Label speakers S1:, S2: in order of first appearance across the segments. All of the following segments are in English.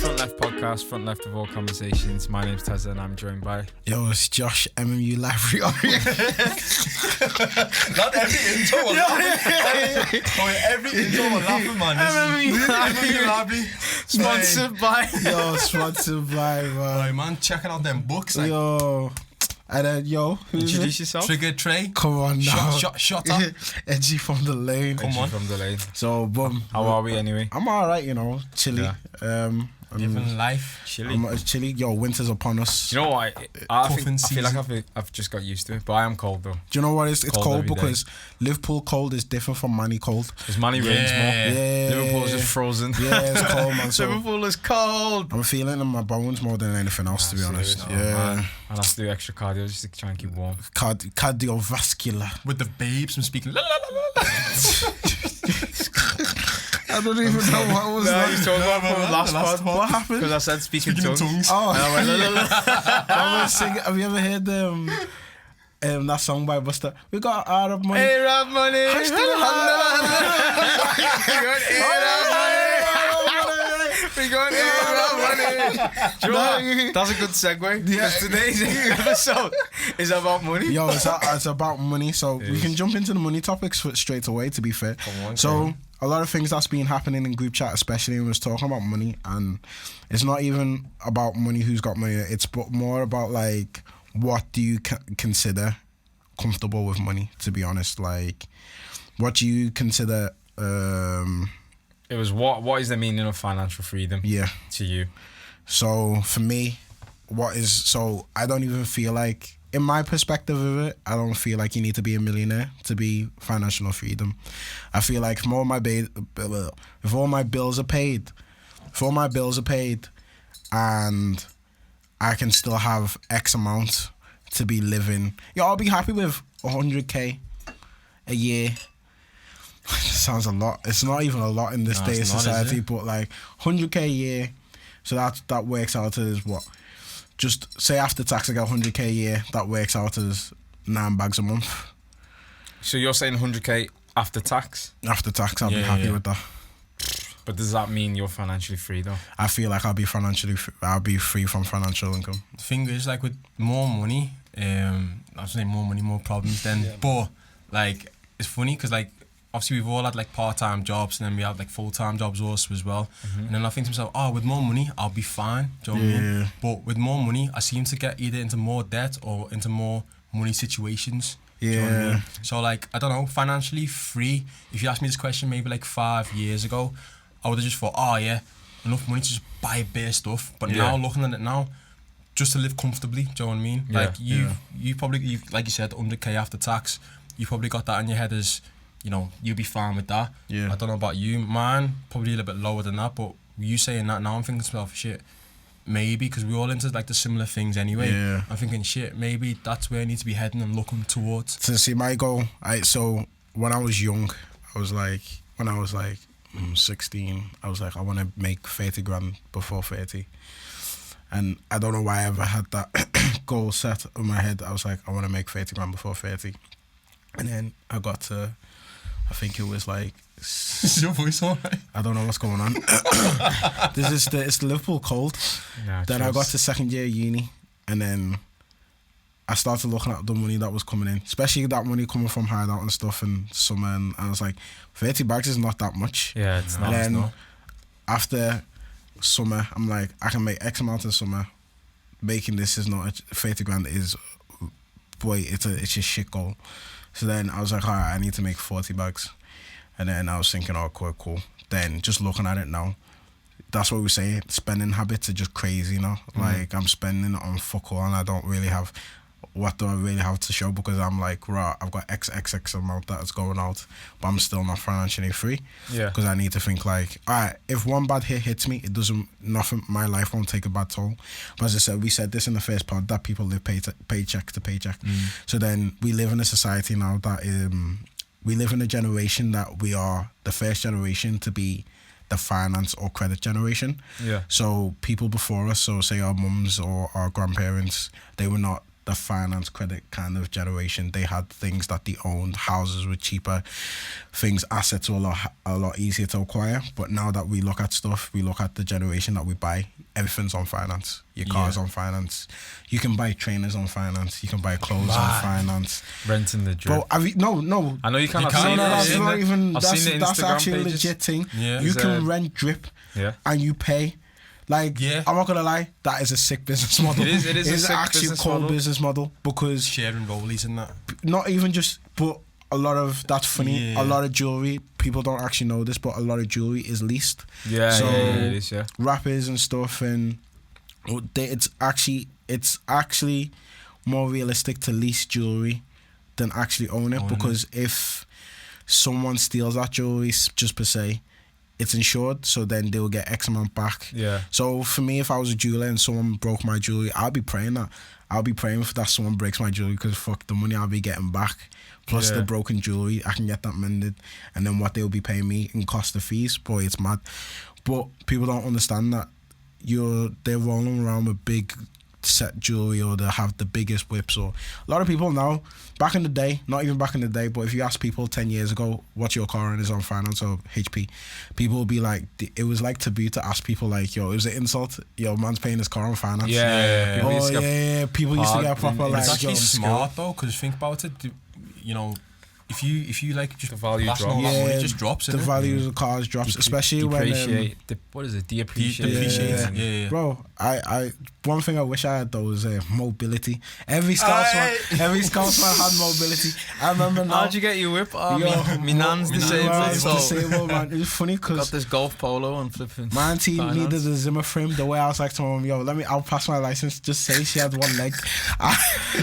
S1: FrontLeft podcast, front left of all conversations. My name's Tezza and I'm joined by...
S2: Yo, it's Josh, MMU Library.
S3: Not every intro was laughing. Every intro was laughing, man. MMU Library.
S1: Sponsored by...
S2: Yo, sponsored by, man.
S3: Right, man, checking out them books. Like,
S2: yo. And then, yo,
S1: introduce yourself.
S3: Trigger Trey.
S2: Come on now.
S3: Shut up.
S2: Edgy from the lane.
S3: Come on.
S1: From the lane.
S2: So, boom.
S1: How are we anyway?
S2: I'm alright, you know, chilly.
S1: Yeah.
S3: Living life.
S1: Chilly.
S2: It's chilly. Yo, winter's upon us.
S1: Do you know what? I feel like I've just got used to it, but I am cold though.
S2: Do you know what? It's cold
S1: every
S2: because Liverpool cold is different from Manny cold.
S1: Because Manny rains more.
S2: Yeah.
S1: Liverpool's just frozen.
S2: Yeah, it's cold, man. So
S1: Liverpool is cold.
S2: I'm feeling it in my bones more than anything else, to be honest.
S1: Man.
S2: Yeah.
S1: I'll have to do extra cardio just to try and keep warm.
S2: Cardiovascular.
S3: With the babes, I'm speaking. La, la, la, la.
S2: I don't even know what was that.
S1: You talking about from the last pod.
S2: What happened?
S1: Because I said speaking tongues.
S2: Oh,
S1: And I went, la, la, la.
S2: I was singing. Have you ever heard that song by Busta? We got Arab money.
S1: Hey, Rob money. We got money. Do you know what? That's a good segue.
S2: Yeah.
S1: Today's episode is about money.
S2: Yo, it's about money. So we can jump into the money topics straight away, to be fair.
S1: Come on,
S2: so a lot of things that's been happening in group chat, especially when we was talking about money, and it's not even about money, who's got money. It's more about like, what do you consider comfortable with money, to be honest. Like, what do you consider...
S1: It was what is the meaning of financial freedom to you?
S2: So for me, I don't even feel like, in my perspective of it, I don't feel like you need to be a millionaire to be financial freedom. I feel like if all my bills are paid, and I can still have X amount to be living, I'll be happy with 100k a year. Sounds a lot. It's not even a lot in this day of society, but like 100k a year. So that works out as what? Just say after tax I get 100k a year. That works out as 9 bags a month.
S1: So you're saying 100k after tax?
S2: After tax, I'll be happy with that.
S1: But does that mean you're financially free though?
S2: I feel like I'll be free from financial income.
S3: The thing is, like, with more money, I was saying more money, more problems then. But like, it's funny because like, obviously we've all had like part-time jobs, and then we have like full-time jobs also as well. And then I think to myself, with more money I'll be fine. Do you know what I mean? But with more money I seem to get either into more debt or into more money situations. Do you know what I mean? So like, I don't know, financially free, if you asked me this question maybe like 5 years ago, I would have just thought, enough money to just buy a bit of stuff. But now, looking at it now, just to live comfortably, do you know what I mean? Like you probably, like you said, 100k after tax, you probably got that in your head as, you'll be fine with that. I don't know about you. Mine, probably a little bit lower than that, but you saying that now, I'm thinking to myself, shit, maybe, because we're all into like the similar things anyway. I'm thinking, shit, maybe that's where I need to be heading and looking towards.
S2: To see my goal, so when I was young, when I was 16, I was like, I want to make 30 grand before 30. And I don't know why I ever had that goal set in my head. I was like, I want to make 30 grand before 30. And then I got to, I think it was like...
S3: Is your voice alright?
S2: I don't know what's going on. It's Liverpool cold. Then I got to second year uni, and then I started looking at the money that was coming in, especially that money coming from hideout and stuff in summer, and I was like, 30 bags is not that much.
S1: Yeah, it's not.
S2: And then after summer, I'm like, I can make X amount in summer. Making this is not 30 grand is, boy, it's a shit goal. So then I was like, alright, I need to make 40 bags. And then I was thinking, cool. Then just looking at it now, that's what we say, spending habits are just crazy now. Like, I'm spending on fuck all, and I don't really have, what do I really have to show? Because I'm like, right, I've got X amount that's going out, but I'm still not financially free. Because I need to think like, alright, if one bad hit hits me, my life won't take a bad toll. But as I said, we said this in the first part, that people live paycheck to paycheck. So then we live in a society now that we live in a generation that we are the first generation to be the finance or credit generation. So people before us, so say our mums or our grandparents, they were not the finance credit kind of generation. They had things that they owned, houses were cheaper, assets were a lot easier to acquire. But now that we look at stuff, we look at the generation that we buy, everything's on finance. Your car's on finance. You can buy trainers on finance. You can buy clothes on finance.
S4: Renting the drip.
S2: Bro, no.
S4: I know you can't.
S2: That's not even. That's actually a
S4: pages.
S2: legit thing.
S3: Yeah.
S2: You can rent drip, and you pay. Like, I'm not gonna lie, that is a sick business model.
S4: It is a sick
S2: actually
S4: business
S2: cool
S4: model.
S2: business model because
S3: Sharing rollies and that.
S2: not even just, but a lot of that's funny.
S3: Yeah.
S2: A lot of jewelry, people don't actually know this, but a lot of jewelry is leased.
S4: Yeah,
S2: So
S4: it is. Yeah.
S2: rappers and stuff, and it's actually more realistic to lease jewelry than actually own it, because if someone steals that jewelry just per se, it's insured, so then they'll get X amount back.
S4: Yeah.
S2: So for me, if I was a jeweler and someone broke my jewelry, I'll be praying for that someone breaks my jewelry, because fuck the money I'll be getting back, plus the broken jewelry, I can get that mended, and then what they'll be paying me in cost of fees. Boy, it's mad. But people don't understand that they're rolling around with big set jewelry, or they have the biggest whips. Or a lot of people now, back in the day, not even back in the day, but if you ask people 10 years ago what's your car and is on finance or HP, people will be like, it was like taboo to ask people, like, yo, it was an insult, yo, man's paying his car on finance. People used to get proper like,
S3: it's actually
S2: yo,
S3: smart though, because think about it, you know, if you like just
S4: the value
S3: drops,
S4: drops.
S3: money just drops.
S2: The value of the cars drops, especially when
S4: what is it? Depreciate.
S3: Yeah.
S2: Bro, I one thing I wish I had though was mobility. Every Scotsman had mobility. I remember now.
S4: How'd you get your whip? Oh, me nan's disabled.
S2: Disabled, man. It was funny because
S4: got this golf polo and flipping.
S2: my auntie needed a Zimmer frame. The way I was like to my mum, yo, I'll pass my license. Just say she had one leg.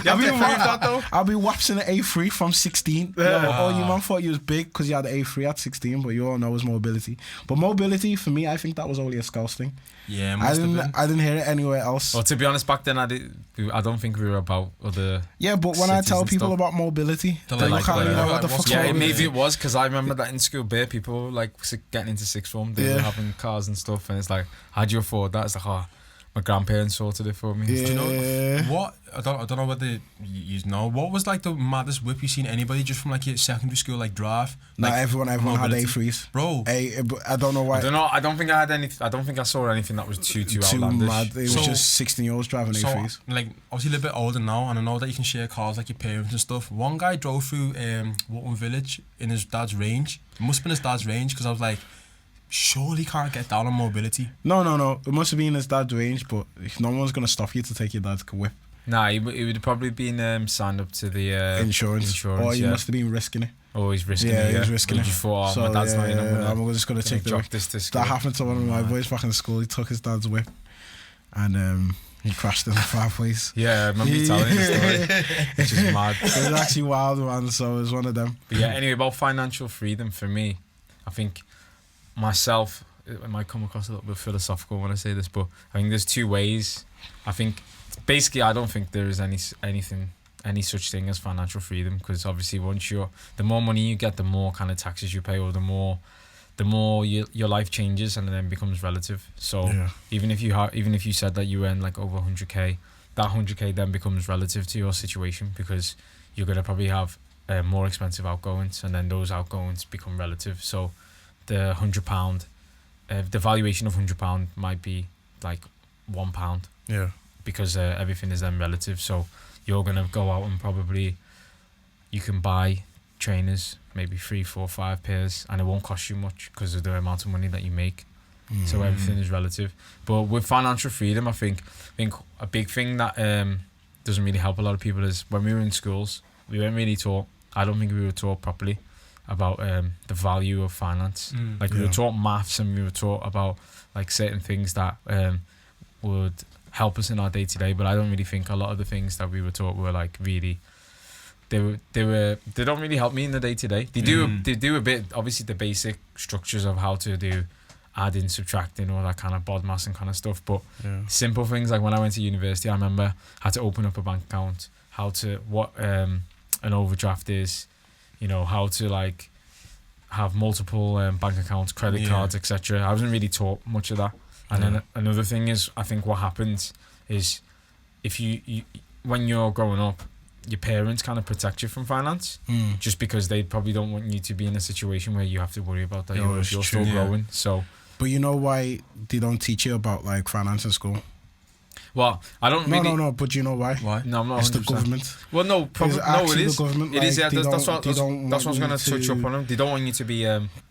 S2: I'll be whapsing an A3 from 16. Yo, your mum thought you was big because you had an A3 at 16, but you all know it was mobility. But mobility for me, I think that was only a Scouse thing.
S3: Yeah,
S2: I didn't hear it anywhere else.
S4: Well, to be honest, back then I don't think we were about other.
S2: Yeah, but when I tell people about mobility, they
S3: like,
S2: look at me like, what the fuck's
S4: Yeah,
S2: wrong with
S4: maybe
S2: you?
S4: it was because I remember that in school, bare people like getting into sixth form, they were having cars and stuff, and it's like, how'd you afford that? It's like, oh, my grandparents sorted it for me.
S2: Yeah.
S3: Do you know what? I don't know whether you know. What was like the maddest whip you seen anybody just from like your secondary school like drive?
S2: Like, everyone had
S3: mobility.
S2: A3s.
S3: Bro.
S2: I don't know why.
S4: I don't think I had any. I don't think I saw anything that was too outlandish.
S2: Mad. It was just 16-year-olds driving A3s.
S3: Like, obviously a little bit older now, and I know that you can share cars like your parents and stuff. One guy drove through Wootton Village in his dad's range. It must have been his dad's range, because I was like, surely can't get down on mobility.
S2: No. It must have been his dad's range, but no one's gonna stop you to take your dad's whip.
S4: Nah, he would have probably been signed up to the
S2: insurance. Or he must have been risking it.
S4: Oh, he's risking it.
S2: Yeah, he's risking it.
S4: Thought, my dad's not in.
S2: I'm just gonna take the whip. That happened to one of my boys back in school. He took his dad's whip, and he crashed in the fireplace.
S4: Yeah, I remember you telling the story, which is mad.
S2: It was actually wild, man. So it was one of them.
S4: But yeah, anyway, about financial freedom for me, I think myself, it might come across a little bit philosophical when I say this, but I think there's two ways. I think basically I don't think there is any such thing as financial freedom, because obviously the more money you get, the more kind of taxes you pay, or the more your life changes and then becomes relative. So even if you said that you earn like over 100k, that 100k then becomes relative to your situation, because you're gonna probably have more expensive outgoings, and then those outgoings become relative. So the £100, the valuation of £100 might be like £1.
S2: Yeah.
S4: Because everything is then relative. So you're gonna go out and probably you can buy trainers, maybe 3, 4, 5 pairs, and it won't cost you much because of the amount of money that you make. So everything is relative. But with financial freedom, I think a big thing that doesn't really help a lot of people is when we were in schools, we weren't really taught. I don't think we were taught properly about the value of finance. We were taught maths, and we were taught about like certain things that would help us in our day-to-day, but I don't really think a lot of the things that we were taught were like really they don't really help me in the day-to-day. They do a bit, obviously, the basic structures of how to do adding, subtracting, all that kind of bod mass and kind of stuff, but simple things like when I went to university, I remember I had to open up a bank account, what an overdraft is, how to like have multiple bank accounts, credit cards, etc. I wasn't really taught much of that. And then another thing is, I think what happens is if you when you're growing up, your parents kind of protect you from finance, just because they probably don't want you to be in a situation where you have to worry about that. You're still growing. So,
S2: but you know why they don't teach you about like finance in school?
S4: Well, I don't really.
S2: No. But you know why?
S3: Why?
S4: No, I'm not.
S2: It's
S4: 100%.
S2: the government.
S4: Well, no, probably no. It is.
S2: The government,
S4: It is.
S2: like,
S4: Yeah, that's
S2: what
S4: what I was going to touch up on. Them. They don't want you to be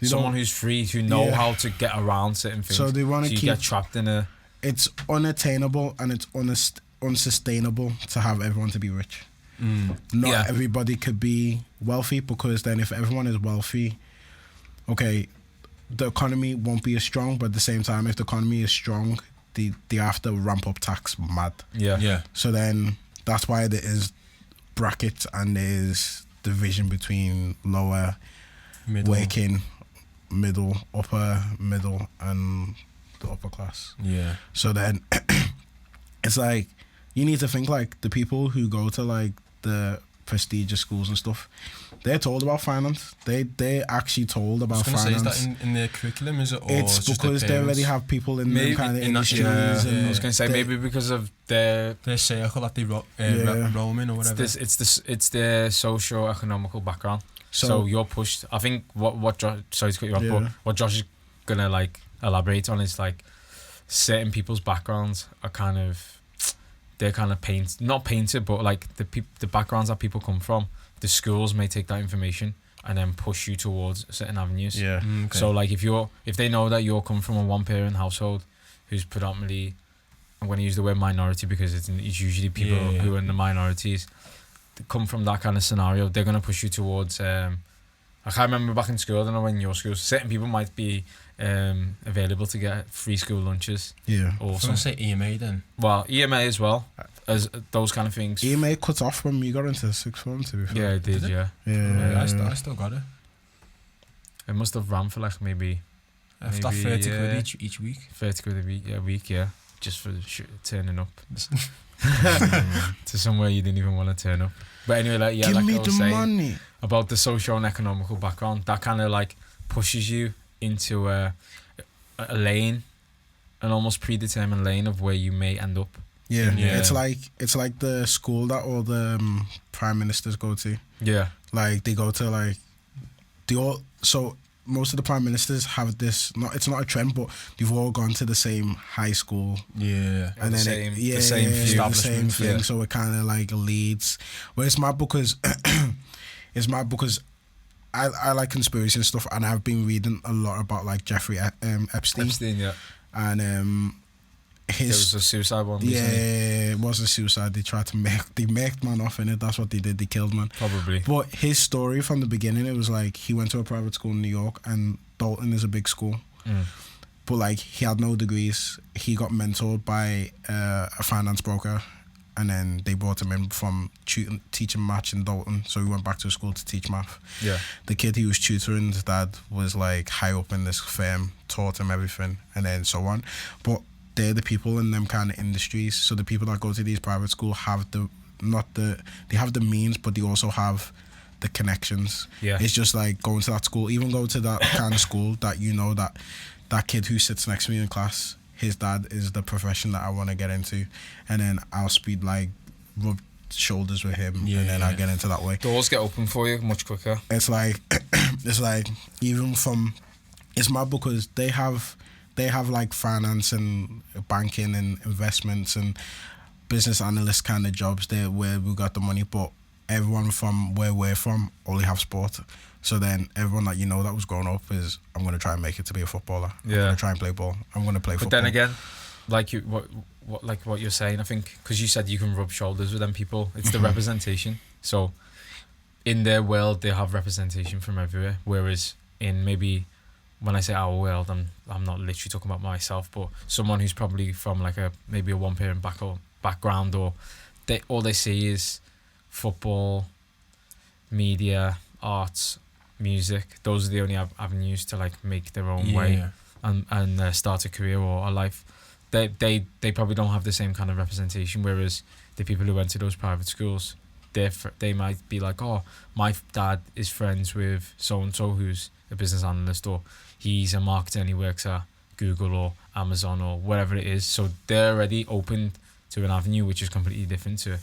S4: someone who's free, who know how to get around certain things.
S2: So they want to
S4: you get trapped in a.
S2: It's unattainable and it's unsustainable to have everyone to be rich. Not everybody could be wealthy, because then if everyone is wealthy, okay, the economy won't be as strong. But at the same time, if the economy is strong, they have to ramp up tax mad.
S3: Yeah.
S2: So then that's why there is brackets and there's division between lower, working, middle, upper, middle, and the upper class.
S3: Yeah.
S2: So then it's like, you need to think like the people who go to like the prestigious schools and stuff, they're told about finance. They actually told about finance.
S3: Say, is that in their curriculum? Is it? Or
S2: it's
S3: just
S2: because they already have people in them kind of industries. And
S4: I was going to say maybe because of their
S3: circle that they roam in or whatever.
S4: It's their socio-economical background. So you're pushed. I think what Josh, sorry to cut you off, but what Josh is gonna like elaborate on is like certain people's backgrounds are kind of. They're kind of not painted, but like the backgrounds that people come from, the schools may take that information and then push you towards certain avenues.
S2: Yeah.
S4: Okay. So like if they know that you're coming from a one-parent household who's predominantly, I'm going to use the word minority because it's usually people who are in the minorities, come from that kind of scenario, they're going to push you towards. I can't remember back in school. I don't know when your school. Certain people might be available to get free school lunches.
S2: Yeah.
S3: I was going to say EMA then.
S4: Well, EMA as well as those kind of things.
S2: EMA cut off when we got into sixth form. To be fair.
S4: Yeah, it did. Yeah.
S3: I still got it.
S4: It must have ran for like maybe.
S3: After 30 quid each week.
S4: 30 quid a week, yeah, just for turning up to somewhere you didn't even want to turn up. But anyway, like
S2: give
S4: like
S2: me
S4: I was
S2: the
S4: saying,
S2: money.
S4: About the social and economical background, that kind of like pushes you into a lane, an almost predetermined lane of where you may end up.
S2: Yeah. It's like the school that all the prime ministers go to.
S4: Yeah,
S2: like they go to like so most of the prime ministers have this. It's not a trend, but they've all gone to the same high school.
S3: Yeah,
S2: and then
S4: the same
S2: thing.
S4: Yeah.
S2: So it kind of like leads. Well, it's mad because I like conspiracy and stuff, and I've been reading a lot about like Jeffrey Epstein.
S4: Yeah,
S2: and there
S4: was a suicide one.
S2: Yeah, it was a suicide. They tried to make man off in it. That's what they did. They killed man.
S4: Probably.
S2: But his story from the beginning, it was like he went to a private school in New York, and Dalton is a big school. But like he had no degrees. He got mentored by a finance broker, and then they brought him in from teaching maths in Dalton. So he went back to school to teach math.
S4: Yeah.
S2: The kid he was tutoring, his dad was like high up in this firm, taught him everything, and then so on. But they're the people in them kind of industries. So the people that go to these private schools have they have the means, but they also have the connections.
S4: Yeah.
S2: It's just like going to that school, even go to that kind of school that you know that kid who sits next to me in class, his dad is the profession that I want to get into, and then I'll rub shoulders with him, and then I get into that way.
S4: Doors get open for you much quicker.
S2: It's like even from, it's mad because they have like finance and banking and investments and business analyst kind of jobs there where we got the money, but everyone from where we're from only have sport. So then everyone that you know that was growing up is, I'm going to try and make it to be a footballer. I'm going to try and play ball. I'm going to play football.
S4: But then again, like what you're saying, I think, because you said you can rub shoulders with them people, it's the representation. So in their world, they have representation from everywhere. Whereas in maybe, when I say our world, I'm not literally talking about myself, but someone who's probably from like maybe a one-parent background, or all they see is football, media, arts, music. Those are the only avenues to like make their own way and start a career or a life. They probably don't have the same kind of representation. Whereas the people who went to those private schools, they might be like, oh, my dad is friends with so and so who's a business analyst, or he's a marketer and he works at Google or Amazon or whatever it is. So they're already open to an avenue which is completely different to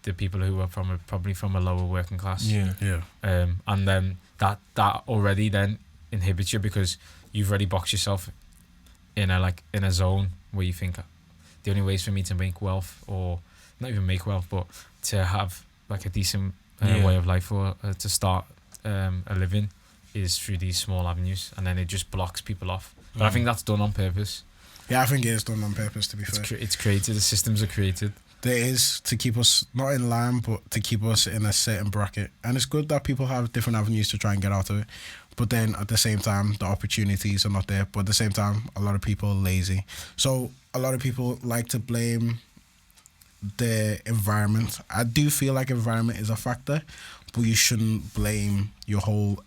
S4: the people who are probably from a lower working class.
S3: Yeah.
S4: And then that already then inhibits you because you've already boxed yourself in a zone where you think the only ways for me to make wealth, or not even make wealth, but to have like a decent way of life, or to start a living, is through these small avenues, and then it just blocks people off. But I think that's done on purpose.
S2: Yeah, I think it is done on purpose, to be fair.
S4: It's created, the systems are created.
S2: There is, to keep us not in line, but to keep us in a certain bracket. And it's good that people have different avenues to try and get out of it. But then at the same time, the opportunities are not there. But at the same time, a lot of people are lazy. So a lot of people like to blame the environment. I do feel like environment is a factor, but you shouldn't blame your whole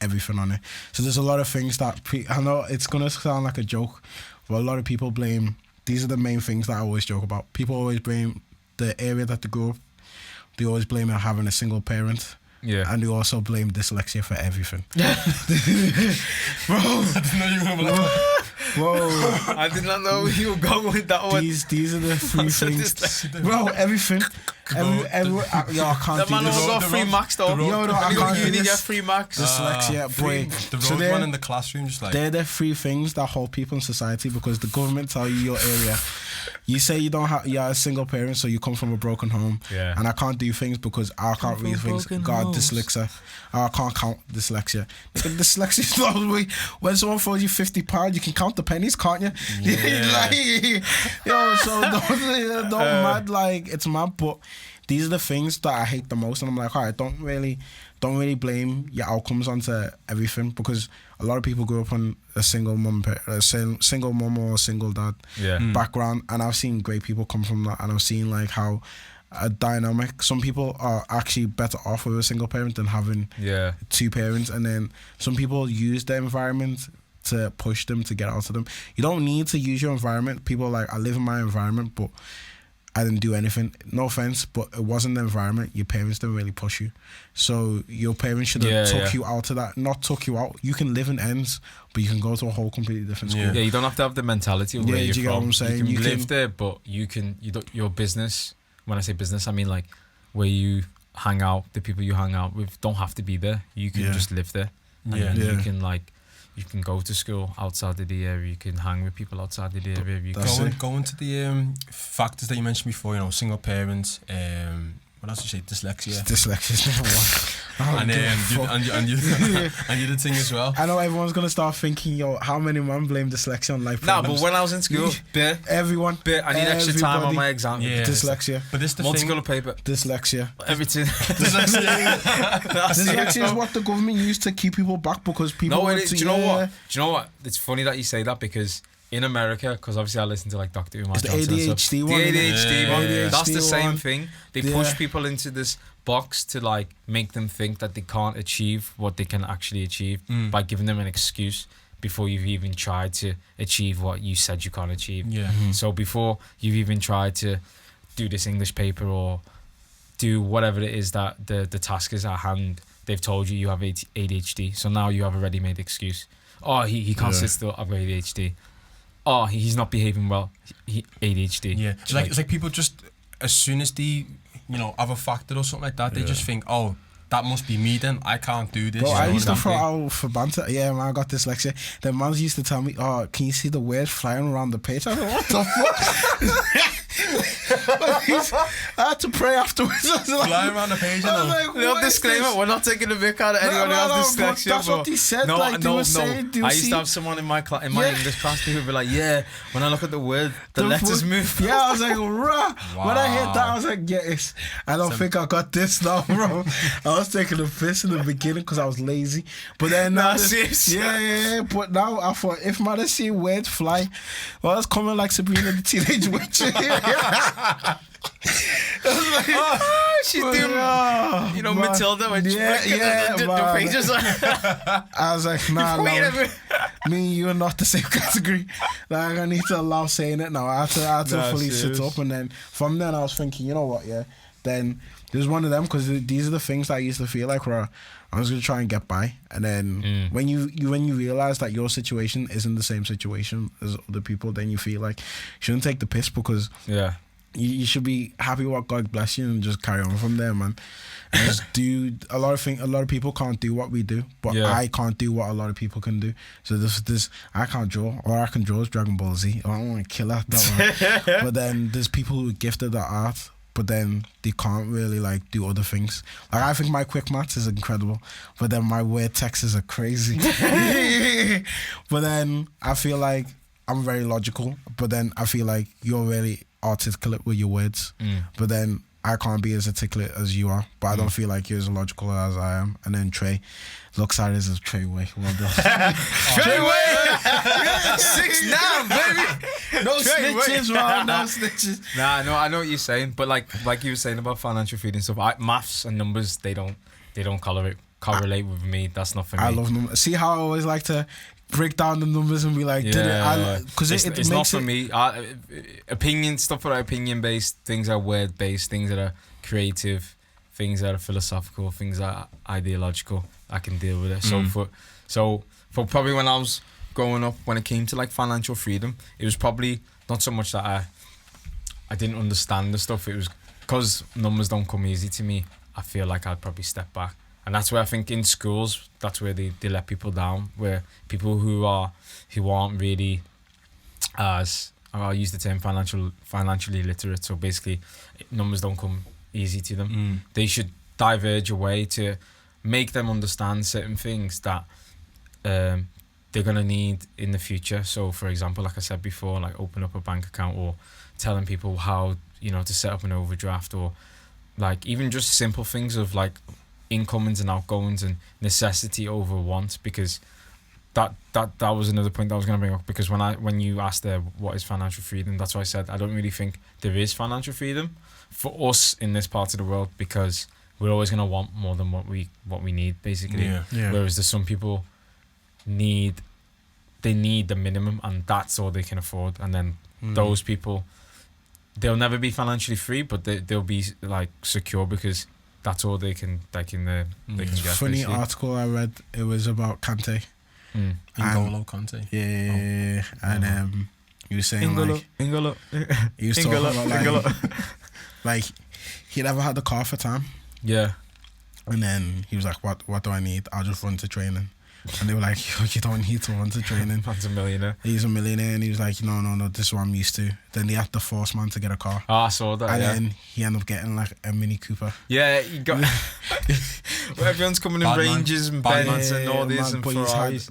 S2: everything on it. So there's a lot of things that I know it's gonna sound like a joke, but a lot of people blame. These are the main things that I always joke about. People always blame the area that they grew up. They always blame it having a single parent.
S4: Yeah.
S2: And they also blame dyslexia for everything. Bro,
S3: I didn't know you were like that.
S2: whoa.
S1: I did not know you were going with that one.
S2: These are the three things. Bro, everything. Yo, I can't
S1: That
S2: do
S1: man
S2: this.
S1: almost got free max though.
S2: Yo, no, I can't do
S1: You
S2: this.
S1: get free max.
S2: Dyslexia, boy.
S3: The
S2: So
S3: road one in the classroom, just like.
S2: they're the three things that hold people in society, because the government tell you your area. You say you're a single parent, so you come from a broken home.
S4: Yeah.
S2: And I can't do things because I can't read things. God, dyslexia. I can't count dyslexia. Dyslexia is not when someone throws you £50, you can count the pennies, can't you?
S3: Yeah.
S2: Like, yo, so don't mad, like, it's mad, but these are the things that I hate the most, and I'm like, alright, don't really blame your outcomes onto everything, because a lot of people grew up on a single mum or a single dad background, and I've seen great people come from that, and I've seen like how a dynamic. Some people are actually better off with a single parent than having two parents, and then some people use the environment to push them to get out of them. You don't need to use your environment. People are like, I live in my environment, but I didn't do anything. No offense, but it wasn't the environment. Your parents didn't really push you. So your parents should have took you out of that. Not took you out. You can live in ends, but you can go to a whole completely different school.
S4: Yeah, you don't have to have the mentality of where you're
S2: do you
S4: from.
S2: get what I'm saying?
S4: You can live there, but your business, when I say business, I mean like where you hang out, the people you hang out with don't have to be there. You can just live there. And you can you can go to school outside of the area. You can hang with people outside of the area. You
S3: Go into the factors that you mentioned before. You know, single parents. What else did you say? Dyslexia.
S2: Dyslexia is number one.
S3: And you did thing as well.
S2: I know everyone's gonna start thinking, yo, how many men blame dyslexia on life
S1: Nah,
S2: problems?
S1: but when I was in school,
S2: everyone,
S1: I need extra time on
S2: everybody.
S1: my exam.
S3: Yeah.
S2: Dyslexia,
S3: But this the
S1: Multicolor
S3: thing.
S1: paper.
S2: dyslexia.
S1: Everything.
S2: Dyslexia is what the government used to keep people back, because people.
S1: No, it is. Do you know what? Do you know what? It's funny that you say that, because in America, because obviously I listen to like Dr. Umar
S2: It's the
S1: Johnson and stuff.
S2: ADHD one.
S1: The
S2: innit?
S1: ADHD one.
S2: Yeah.
S1: That's the
S2: ADHD
S1: same
S2: one.
S1: thing. They push people into this box to like make them think that they can't achieve what they can actually achieve by giving them an excuse before you've even tried to achieve what you said you can't achieve.
S3: Yeah.
S1: So before you've even tried to do this English paper or do whatever it is that the task is at hand, they've told you have ADHD. So now you have a ready-made excuse. Oh, he can't sit still. I've got ADHD. Oh, he's not behaving well. ADHD.
S3: Yeah. It's like people just, as soon as they, have a factor or something like that, they just think, oh, that must be me then. I can't do this.
S2: Bro, I used to
S3: throw
S2: throw out for banter. Yeah, man, I got dyslexia. The man used to tell me, oh, can you see the words flying around the page? I was like, what the fuck? I had to pray afterwards. I was like,
S3: flying around the page.
S1: Little disclaimer, we're not taking a mick out of anyone who has dyslexia.
S2: That's what he said.
S1: No,
S2: like,
S1: no.
S2: Saying,
S1: I used to have someone in my English class who would be like, yeah, when I look at the word, the letters move.
S2: Yeah, I was like, rah.
S3: Wow.
S2: When I heard that, I was like, yes. I don't think I got this now, bro. I was taking a piss in the beginning because I was lazy. But then now, yeah. But now I thought, if man see words fly, well, it's coming like Sabrina the Teenage Witch.
S1: She's doing, Matilda when she the pages.
S2: I was like, nah, me and you are not the same category. Like, I need to allow saying it now. I had to fully sit up, and then from then I was thinking, you know what, then there's one of them, because these are the things that I used to feel like where I was gonna try and get by, and then when you realize that your situation isn't the same situation as other people, then you feel like you shouldn't take the piss, because you should be happy what God bless you and just carry on from there, man. And just do a lot of people can't do what we do, but I can't do what a lot of people can do. So this I can't draw. All I can draw is Dragon Ball Z. I don't want to kill that one. But then there's people who are gifted at art, but then they can't really like do other things. Like I think my quick maths is incredible, but then my weird texts are crazy. But then I feel like I'm very logical, but then I feel like you're really articulate with your words. But then I can't be as articulate as you are, but I don't feel like you're as logical as I am. And then Trey looks at it as Trey Way. Well done.
S1: Trey Way! 6'9", baby!
S2: No snitches, man. No snitches.
S1: Nah, no, I know what you're saying, but like you were saying about financial freedom stuff, maths and numbers, they don't correlate with me. That's not for me.
S2: I love numbers. See how I always like to break down the numbers and be like, because
S1: it's not for me. Stuff that are opinion based, things that are word based, things that are creative, things that are philosophical, things that are ideological, I can deal with it. So for probably when I was growing up, when it came to like financial freedom, it was probably not so much that I didn't understand the stuff. It was because numbers don't come easy to me. I feel like I'd probably step back. And that's where I think in schools, that's where they let people down, where people who aren't really as, I'll use the term financially literate, so basically numbers don't come easy to them. They should diverge away to make them understand certain things that they're going to need in the future. So for example, like I said before, like open up a bank account or telling people how, to set up an overdraft, or like even just simple things of like incomings and outgoings and necessity over want, because that was another point that I was going to bring up, because when you asked there what is financial freedom, that's why I said I don't really think there is financial freedom for us in this part of the world, because we're always going to want more than what we need, basically. Whereas there's some people need the minimum and that's all they can afford, and then those people, they'll never be financially free, but they'll be like secure because that's all they can get.
S2: Funny
S1: basically.
S2: article I read, it was about Kanye.
S3: N'Golo Kante.
S2: Yeah. And he was saying
S1: N'Golo.
S2: He was talking about like he never had the car for time.
S1: Yeah.
S2: And then he was like, what do I need? I'll just run to training. And they were like, you don't need to run to training.
S1: Man's a millionaire.
S2: He's a millionaire. And he was like, no, this is what I'm used to. Then they had to force man to get a car.
S1: Oh, I saw that.
S2: And then he ended up getting like a Mini Cooper.
S1: Yeah, he got. Where everyone's coming in Ranges and Bentleys and all this and Ferraris.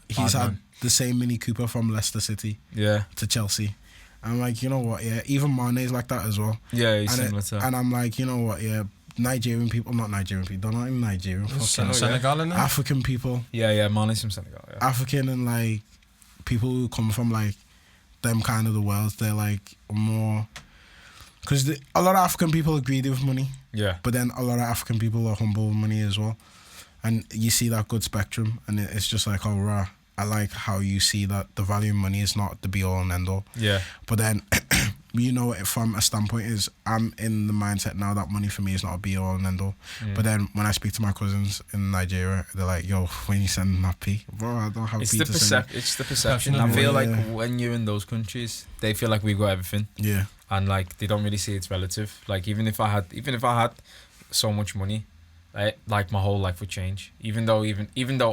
S2: He's had the same Mini Cooper from Leicester City to Chelsea. I'm like, you know what, even Mane's like that as well.
S1: Yeah, he's similar to that.
S2: And I'm like, you know what, Nigerian people, not Nigerian people, they're not even Nigerian.
S3: Senegal in there?
S2: African people.
S1: Yeah, Mane's from Senegal. Yeah.
S2: African and like people who come from like them kind of the worlds, they're like more, because a lot of African people are greedy with money.
S1: Yeah.
S2: But then a lot of African people are humble with money as well. And you see that good spectrum, and it's just like, oh, rah. I like how you see that the value of money is not the be all and end all.
S1: Yeah.
S2: But then, from a standpoint is, I'm in the mindset now that money for me is not a be all and end all. But then when I speak to my cousins in Nigeria, they're like, yo, when you send that P, bro, I don't have P to send.
S1: It's the perception. I feel like when you're in those countries, they feel like we've got everything.
S2: Yeah.
S1: And like they don't really see it's relative. Like even if I had so much money, like my whole life would change. Even though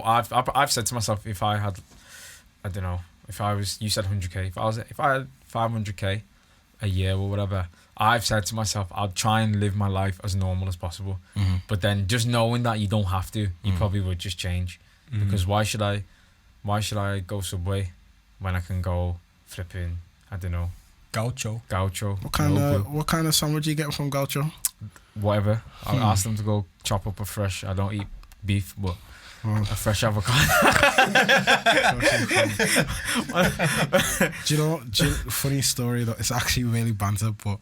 S1: I've said to myself, if I had, I don't know, you said 100k, if I had 500k a year or whatever, I've said to myself, I'll try and live my life as normal as possible. But then just knowing that you don't have to, you probably would just change. Because why should I go Subway when I can go flipping, I don't know,
S3: Gaucho.
S2: What kind of sandwich you get from Gaucho?
S1: Whatever. I'll ask them to go chop up I don't eat beef, but a fresh avocado.
S2: do you know, funny story though, it's actually really banter, but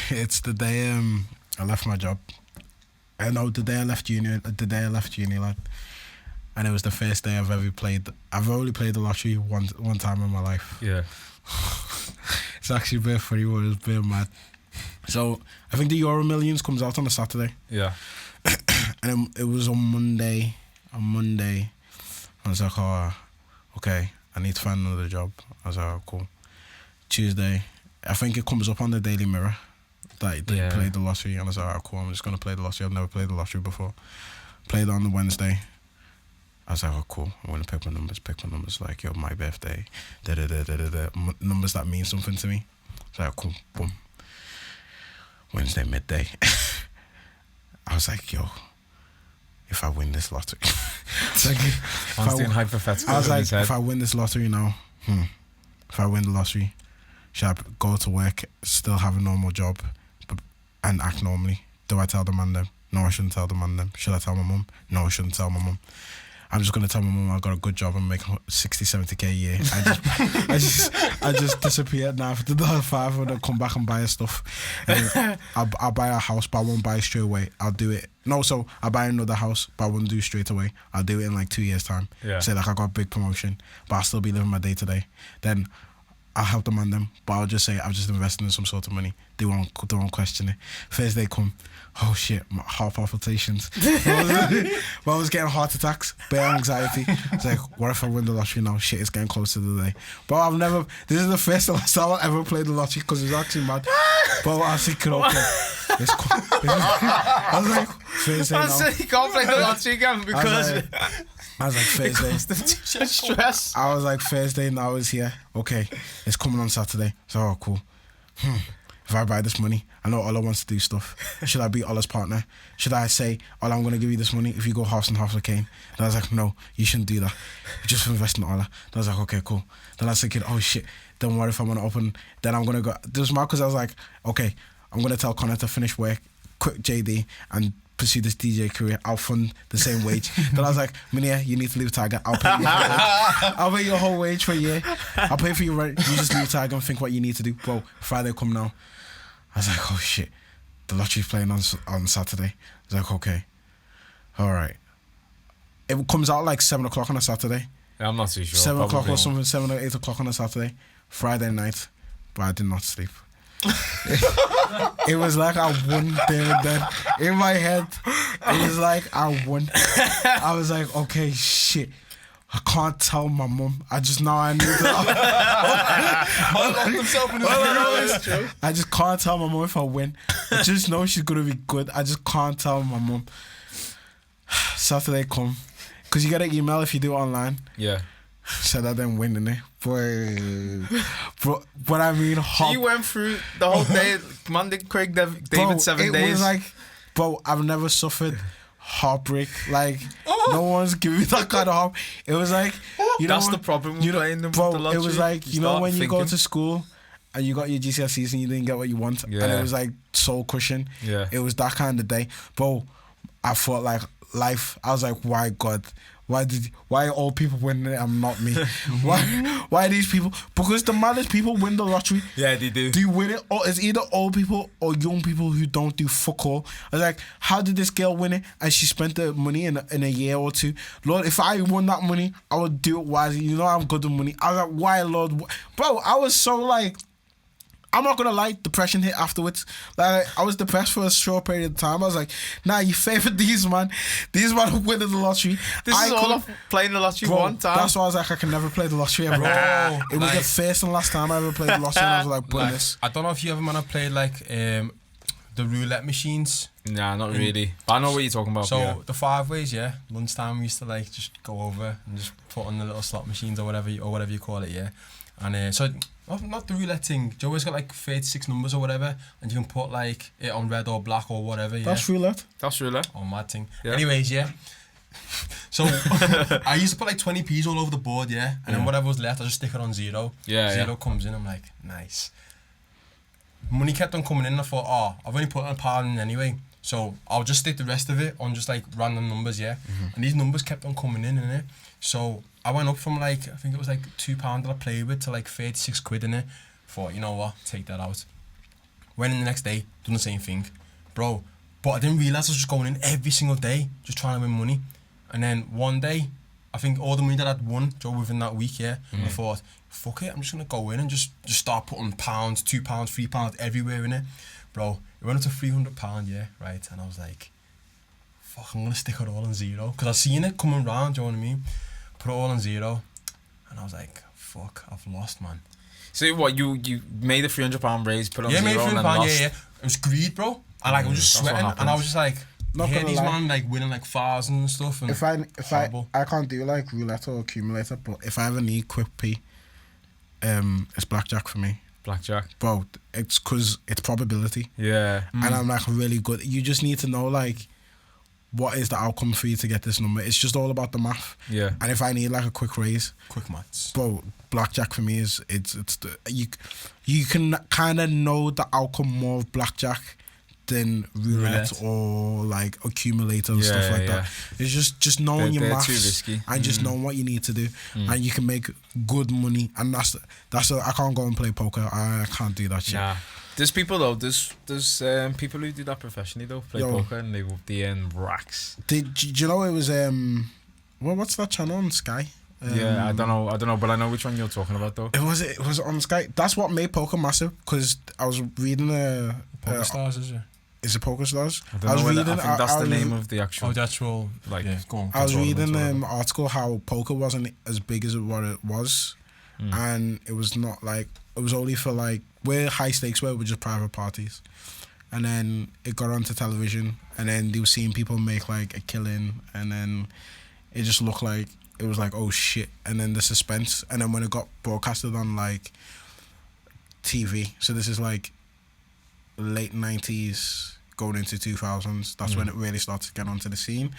S2: it's the day I left my job. I know the day I left uni, lad. And it was the first day I've only played the lottery one time in my life.
S1: Yeah.
S2: It's actually a bit funny, but it's a bit mad. So I think the Euro Millions comes out on a Saturday.
S1: Yeah.
S2: And it was on Monday. I was like, oh, okay, I need to find another job. I was like, oh, cool. Tuesday, I think it comes up on the Daily Mirror that they played the lottery, and I was like, alright, cool, I'm just gonna play the lottery. I've never played the lottery before. Played on the Wednesday. I was like, oh, cool, I'm gonna pick my numbers, like, yo, my birthday, numbers that mean something to me. So like, cool, boom. Wednesday midday. I was like, yo, if I win this lottery. Like,
S1: I
S2: was like, if I win this lottery now, if I win the lottery, should I go to work, still have a normal job, and act normally? Do I tell the man them? No, I shouldn't tell the man them. Should I tell my mum? No, I shouldn't tell my mum. I'm just gonna tell my mum I got a good job and make 60, 70k a year. I just disappeared now for the $5 and come back and buy her stuff. And I'll buy a house, but I won't buy it straight away. I'll do it. No, so I'll buy another house, but I won't do it straight away. I'll do it in like 2 years' time.
S1: Yeah.
S2: Say like I got a big promotion, but I'll still be living my day to day. Then I'll help them on them, but I'll just say I've just invested in some sort of money. They won't question it. Thursday come, oh shit, my heart palpitations. But I was getting heart attacks, bare anxiety. It's like, what if I win the lottery now? Shit, it's getting close to the day. But this is the first and last time I'll ever play the lottery because it's actually mad. But I was thinking, okay, I was like, Thursday now.
S1: I said you can't play the lottery again because...
S2: I was like, Thursday.
S1: Stress.
S2: I was like, Thursday now is here. Okay, it's coming on Saturday. So, oh, cool. If I buy this money, I know Ola wants to do stuff. Should I be Ola's partner? Should I say, Ola, I'm going to give you this money if you go halves and halves with Kane? Then I was like, no, you shouldn't do that. You just invest in Ola. Then I was like, okay, cool. Then I was thinking, oh shit, then what if I'm going to open, then I'm going to go, this was mad because I was like, okay, I'm going to tell Connor to finish work, quit JD, and pursue this DJ career. I'll fund the same wage. Then I was like, Millionaire, you need to leave Tiger. I'll pay your whole wage for a year. I'll pay for your rent. You just leave Tiger and think what you need to do. Bro, Friday come now. I was like, oh shit, the lottery's playing on Saturday. I was like, okay, all right. It comes out like 7 o'clock on a Saturday.
S1: Yeah, I'm not too sure.
S2: 7 o'clock or something, 7 or 8 o'clock on a Saturday. Friday night, but I did not sleep. It was like I won there and then. In my head, it was like I won. I was like, okay, shit. I can't tell my mum. I just know I need to. I just can't tell my mum if I win. I just know she's gonna be good. I just can't tell my mum. Saturday come, cause you get an email if you do it online.
S1: Yeah.
S2: Said I didn't win, innit? But I mean,
S1: you went through the whole day. Monday, Craig, David, 7 days.
S2: It was like, bro, I've never suffered heartbreak. Like, no one's giving me that kind of heart. It was like, you know,
S1: that's the problem.
S2: You know,
S1: playing the
S2: bro,
S1: lottery.
S2: it was like, you know, when you go
S1: thinking.
S2: to school and you got your GCSEs and you didn't get what you want, and it was like soul crushing.
S1: Yeah,
S2: it was that kind of day, bro. I felt like life. I was like, why God? Why are all people winning it and not me? Why are these people? Because the maddest people win the lottery.
S1: Yeah, they do.
S2: Do you win it? Or it's either old people or young people who don't do fuck all. I was like, how did this girl win it? And she spent the money in a year or two. Lord, if I won that money, I would do it wisely. You know I'm good with money. I was like, why, Lord? Bro, I was so like, I'm not gonna lie, depression hit afterwards. Like, I was depressed for a short period of time. I was like, nah, you favored these man who win the lottery.
S1: This is all of playing the lottery one time.
S2: That's why I was like, I can never play the lottery ever. It was the first and last time I ever played the lottery, and I was like, bonus.
S3: I don't know if you ever have played like the roulette machines.
S1: Nah, not really. But I know what you're talking about.
S3: So the 5 ways, yeah. Lunchtime we used to like just go over and just put on the little slot machines or whatever you call it, yeah. And so not the roulette thing. You always got like 36 numbers or whatever, and you can put like it on red or black or whatever. Yeah.
S2: That's roulette.
S3: Oh, mad thing. Yeah. Anyways, yeah. So I used to put like 20p's all over the board, yeah, and then whatever was left, I just stick it on zero.
S1: Yeah.
S3: Zero comes in. I'm like, nice. Money kept on coming in. I thought, oh, I've only put a £1 in anyway, so I'll just stick the rest of it on just like random numbers, yeah. And these numbers kept on coming in it. So I went up from like, I think it was like £2 that I played with to like 36 quid in it. Thought, you know what, take that out. Went in the next day, done the same thing, bro. But I didn't realise I was just going in every single day, just trying to win money. And then one day, I think all the money that I'd won within that week, yeah, I thought, fuck it, I'm just gonna go in and just start putting pounds, £2, £3 everywhere in it. Bro, it went up to £300, yeah, right? And I was like, fuck, I'm gonna stick it all on zero. Because I seen it coming round, do you know what I mean? Put it all on zero. And I was like, fuck, I've lost, man.
S1: So what you made a £300 raise, put on
S3: Yeah,
S1: zero,
S3: made
S1: and then
S3: £300.
S1: lost.
S3: Yeah. It was greed, bro. And like I was just
S1: That's what
S3: sweating, and I was just like,
S2: Not
S3: you hear
S2: gonna
S3: these
S2: lie.
S3: man like winning like thousands and stuff. And
S2: I can't do like roulette or accumulator, but if I ever need quick P, it's blackjack for me.
S1: Blackjack.
S2: Bro, it's because it's probability.
S1: Yeah.
S2: And I'm like really good. You just need to know like what is the outcome for you to get this number. It's just all about the math.
S1: Yeah.
S2: And if I need like a quick raise,
S3: quick maths.
S2: bro, blackjack for me is you can kind of know the outcome more of blackjack than roulette or like accumulator and stuff like that. It's just knowing your
S1: they're
S2: maths
S1: too risky.
S2: and just knowing what you need to do, and you can make good money. And I can't go and play poker. I can't do that shit.
S1: Nah. There's people though. There's people who do that professionally though. Play poker and they earn racks.
S2: Do you know it was what's that channel on Sky?
S1: Yeah, I don't know, but I know which one you're talking about though.
S2: It was on Sky. That's what made poker massive, because I was reading
S3: Poker Stars, is it?
S2: Is it Poker Stars?
S1: I don't know whether, I think that's the name of the actual.
S3: Oh, the actual.
S1: Like,
S3: yeah, go on.
S2: I was reading an article how poker wasn't as big as what it was, and it was not like, it was only for like where high stakes were just private parties, and then it got onto television, and then they were seeing people make like a killing, and then it just looked like it was like, oh shit, and then the suspense, and then when it got broadcasted on like TV, so this is like late 90s going into 2000s, that's when it really started to get onto the scene.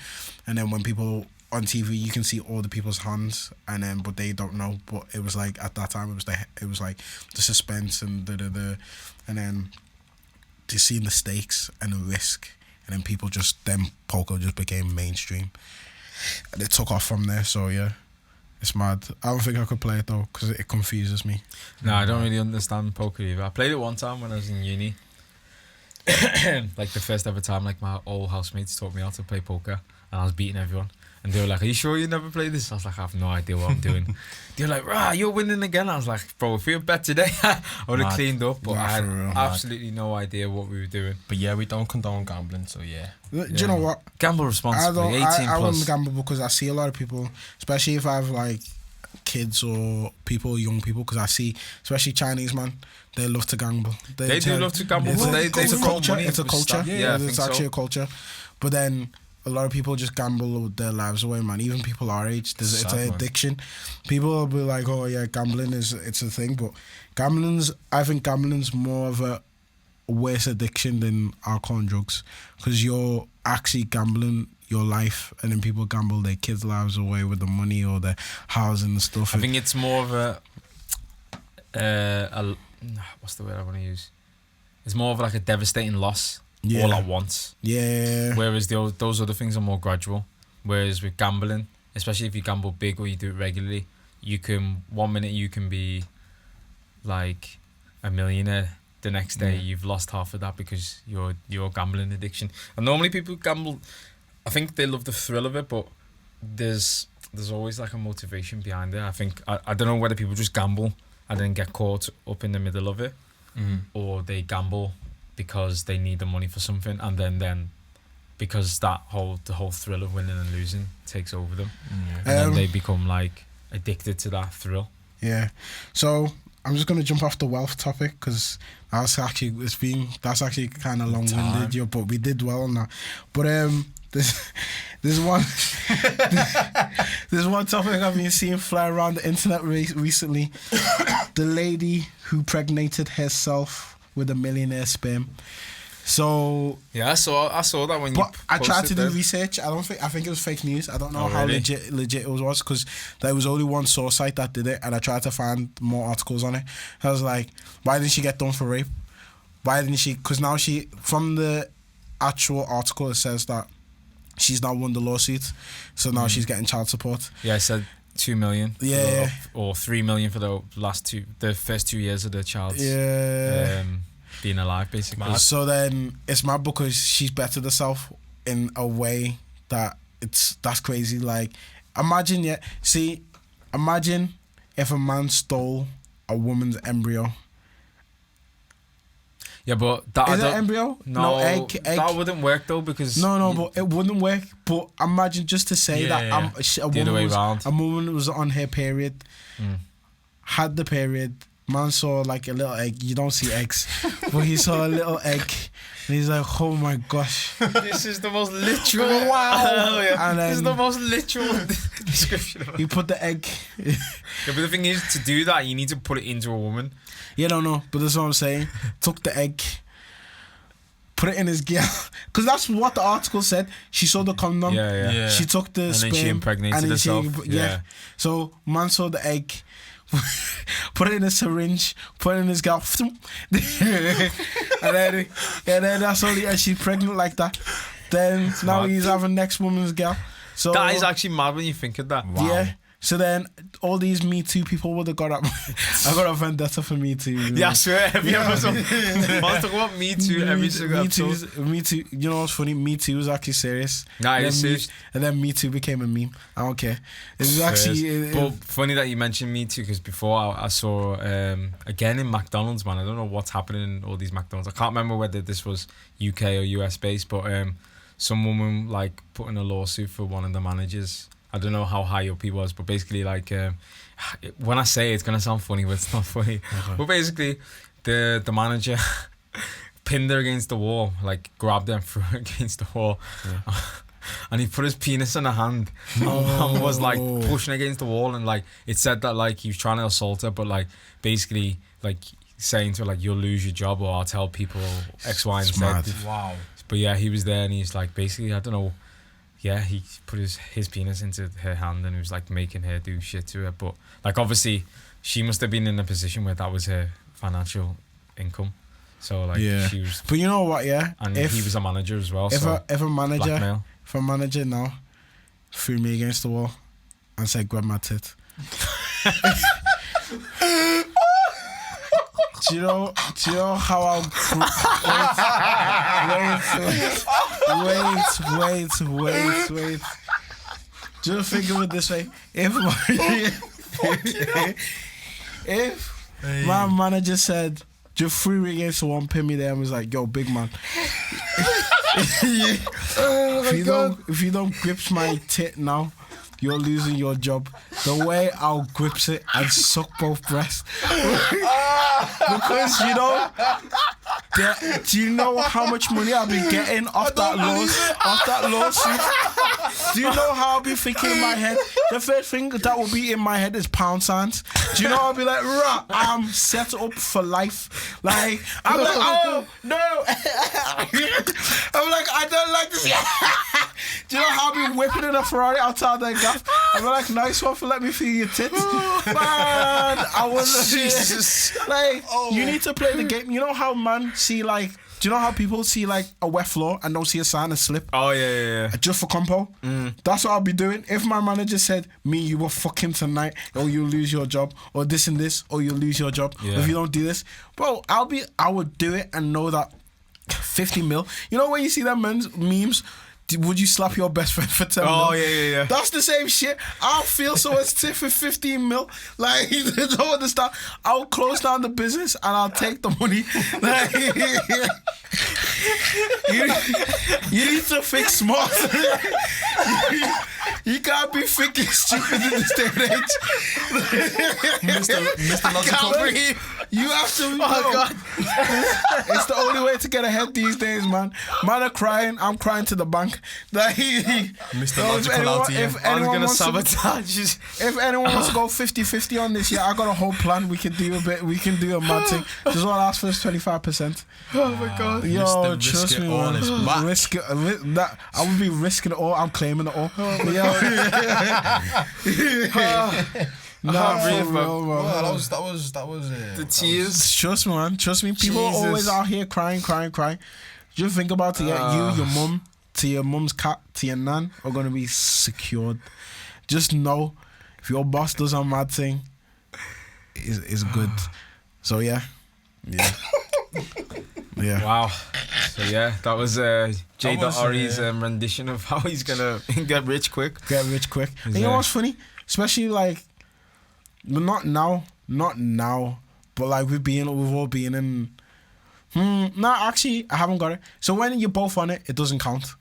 S2: And then when people on TV, you can see all the people's hands, and then but they don't know. But it was like at that time, it was like the suspense and and then to seeing the stakes and the risk, and then poker just became mainstream, and it took off from there. So yeah, it's mad. I don't think I could play it though, because it confuses me.
S1: No, I don't really understand poker either. I played it one time when I was in uni. Like the first ever time, like my old housemates taught me how to play poker, and I was beating everyone. And they were like, "Are you sure you never played this?" I was like, "I have no idea what I'm doing." They were like, "Rah, you're winning again." I was like, "Bro, if we had bet today, I would have cleaned up." But I had absolutely no idea what we were doing.
S3: But yeah, we don't condone gambling, so yeah.
S2: Do you know what?
S1: Gamble responsibly. 18
S2: I
S1: plus.
S2: wouldn't gamble, because I see a lot of people, especially if I have like kids or young people, because I see, especially Chinese man, they love to gamble.
S1: They do love to gamble.
S2: It's a culture. It's a culture.
S1: Yeah,
S2: it's actually a culture. But then a lot of people just gamble their lives away, man. Even people our age, it's an addiction. People will be like, "Oh yeah, gambling it's a thing," but I think gambling's more of a worse addiction than alcohol and drugs, because you're actually gambling your life, and then people gamble their kids' lives away with the money or their housing and stuff.
S1: I think it's more of a what's the word I want to use? It's more of like a devastating loss all at once.
S2: Yeah.
S1: Whereas those other things are more gradual. Whereas with gambling, especially if you gamble big or you do it regularly, you can 1 minute you can be like a millionaire. The next day you've lost half of that because your gambling addiction. And normally people gamble, I think they love the thrill of it, but there's always like a motivation behind it. I think I don't know whether people just gamble and then get caught up in the middle of it, or they gamble because they need the money for something, and then because the whole thrill of winning and losing takes over them, and then they become like addicted to that thrill. Yeah.
S2: So I'm just gonna jump off the wealth topic, because that's actually kind of long-winded, but we did well on that. But there's one there's one topic I've been seeing fly around the internet recently. The lady who impregnated herself with a millionaire sperm. So
S1: yeah, I saw that when you.
S2: But I tried to do research. I think it was fake news. I don't know how legit it was, because there was only one source site that did it, and I tried to find more articles on it. I was like, why didn't she get done for rape? Why didn't she? Because now from the actual article, it says that she's now won the lawsuit, so now she's getting child support.
S1: Yeah, I said 2 million.
S2: Yeah.
S1: Or 3 million for the first 2 years of the child's.
S2: Yeah.
S1: Being alive, basically.
S2: Mad. So then it's mad, because she's bettered herself in a way that's crazy. Like, imagine if a man stole a woman's embryo.
S1: Yeah, but that
S2: is it embryo?
S1: No,
S2: egg.
S1: That wouldn't work though, because
S2: but it wouldn't work. But imagine just to say
S1: the other way around.
S2: A woman was on her period, had the period. Man saw like a little egg. You don't see eggs, but he saw a little egg, and he's like, "Oh my gosh,
S1: This is the most literal.
S2: wow!" And
S1: This is
S2: then
S1: the most literal description of it.
S2: he put the egg.
S1: Yeah, but the thing is, to do that, you need to put it into a woman.
S2: You don't know, but that's what I'm saying. Took the egg, put it in his gear, because that's what the article said. She saw the condom.
S3: Yeah.
S2: She took the
S1: And
S2: sperm,
S1: then she impregnated
S2: and then
S1: herself.
S2: yeah. So man saw the egg, put it in a syringe, put it in his girl, and then that's all. And she's pregnant like that. Then now he's having next woman's girl. So
S1: That is actually mad when you think of that.
S2: yeah. So then all these Me Too people would have got up. I got a vendetta for Me Too.
S1: Yeah, I swear, every episode. Man, talk about Me Too every single episode.
S2: Me Too. You know what's funny? Me Too was actually serious.
S1: Nah,
S2: And
S1: it's
S2: then
S1: serious.
S2: And then Me Too became a meme. I don't care. It was actually.
S1: But funny that you mentioned Me Too, because before I saw again in McDonald's, man. I don't know what's happening in all these McDonald's. I can't remember whether this was UK or US based, but some woman like put in a lawsuit for one of the managers. I don't know how high up he was, but basically like when I say it, it's gonna sound funny, but it's not funny.
S2: Okay.
S1: But basically, the manager pinned her against the wall, like grabbed her and threw her against the wall.
S2: Yeah.
S1: And he put his penis in her hand and was like pushing against the wall, and like it said that like he was trying to assault her, but like basically like saying to her like, you'll lose your job or I'll tell people X, Y, and Z.
S2: Smart.
S3: Wow.
S1: But yeah, he was there and he's like basically, I don't know, yeah, he put his penis into her hand and he was like making her do shit to her. But like obviously she must have been in a position where that was her financial income. So like she was,
S2: But you know what? Yeah.
S1: and
S2: if
S1: he was a manager as well.
S2: if
S1: So
S2: a manager
S1: blackmail.
S2: if a manager now threw me against the wall and said, "Grab my tit." Do you know how I'll wait. Just think of it this way: if my manager said, "Just threw me against the wall, pin me there," and was like, "Yo, big man, if you don't grip my tit now, you're losing your job." The way I'll grips it and suck both breasts. Because do you know how much money I'll be getting off that lawsuit? Do you know how I'll be thinking in my head? The first thing that will be in my head is pound signs. Do you know I'll be like, "Rah, I'm set up for life." Like I'm like, "Oh no." I'm like, "I don't like this." Do you know how I'll be whipping in a Ferrari outside their gaff? I'm like, "Nice one for letting me feel your tits." Man, I was Jesus. Like, you need to play the game. You know how man see like, do you know how people see like a wet floor and don't see a sign and slip?
S1: Oh yeah.
S2: Just for compo. That's what I'll be doing. If my manager said, "Me, you will fuck him tonight, or you'll lose your job, or this and this, or you'll lose your job if you don't do this," bro, I would do it and know that 50 mil. You know when you see them men's memes, would you slap your best friend for 10 mil?
S1: Oh yeah.
S2: That's the same shit. I'll feel so as tip for 15 mil. Like, you don't understand. I'll close down the business and I'll take the money. Like, you need to think smart. You can't be thinking stupid in this day and age.
S3: Mr. Logical.
S2: You have to.
S1: Oh God.
S2: It's the only way to get ahead these days, man. Man are crying. I'm crying to the bank. Like,
S3: Mr. Logical out here.
S1: I was gonna sabotage.
S2: If anyone wants to go 50-50 on this, I got a whole plan. We can do a mad thing. Just all I ask for is 25%.
S1: Oh my God.
S2: Yo,
S3: Mr.
S2: trust
S3: Risk
S2: me,
S3: It All
S2: man.
S3: is back.
S2: Risk it. That I would be risking it all. I'm claiming it all. Nah,
S1: breathe,
S2: for
S1: man.
S2: real, man.
S3: Well, that was
S1: The tears.
S2: Trust me, man. Trust me. People are always out here crying. Just think about it. Yeah, your mum, to your mum's cat, to your nan are gonna be secured. Just know, if your boss does a mad thing, is good. So yeah.
S1: Wow. So yeah, that was J.Ori's
S3: yeah.
S1: rendition of how he's gonna get rich quick.
S2: Get rich quick. And you know what's funny? Especially like, not now, but like we've all been in. No, actually, I haven't got it. So when you're both on it, it doesn't count.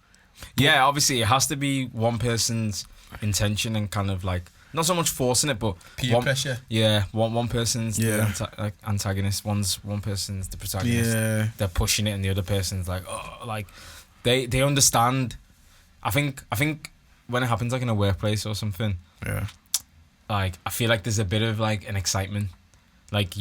S1: Yeah, obviously it has to be one person's intention and kind of like not so much forcing it, but
S3: Peer pressure.
S1: Yeah, one person's
S2: Yeah.
S1: the antagonist, one person's the protagonist.
S2: Yeah.
S1: They're pushing it, and the other person's like, oh, like they understand. I think when it happens like in a workplace or something,
S2: Yeah.
S1: like I feel like there's a bit of like an excitement. Like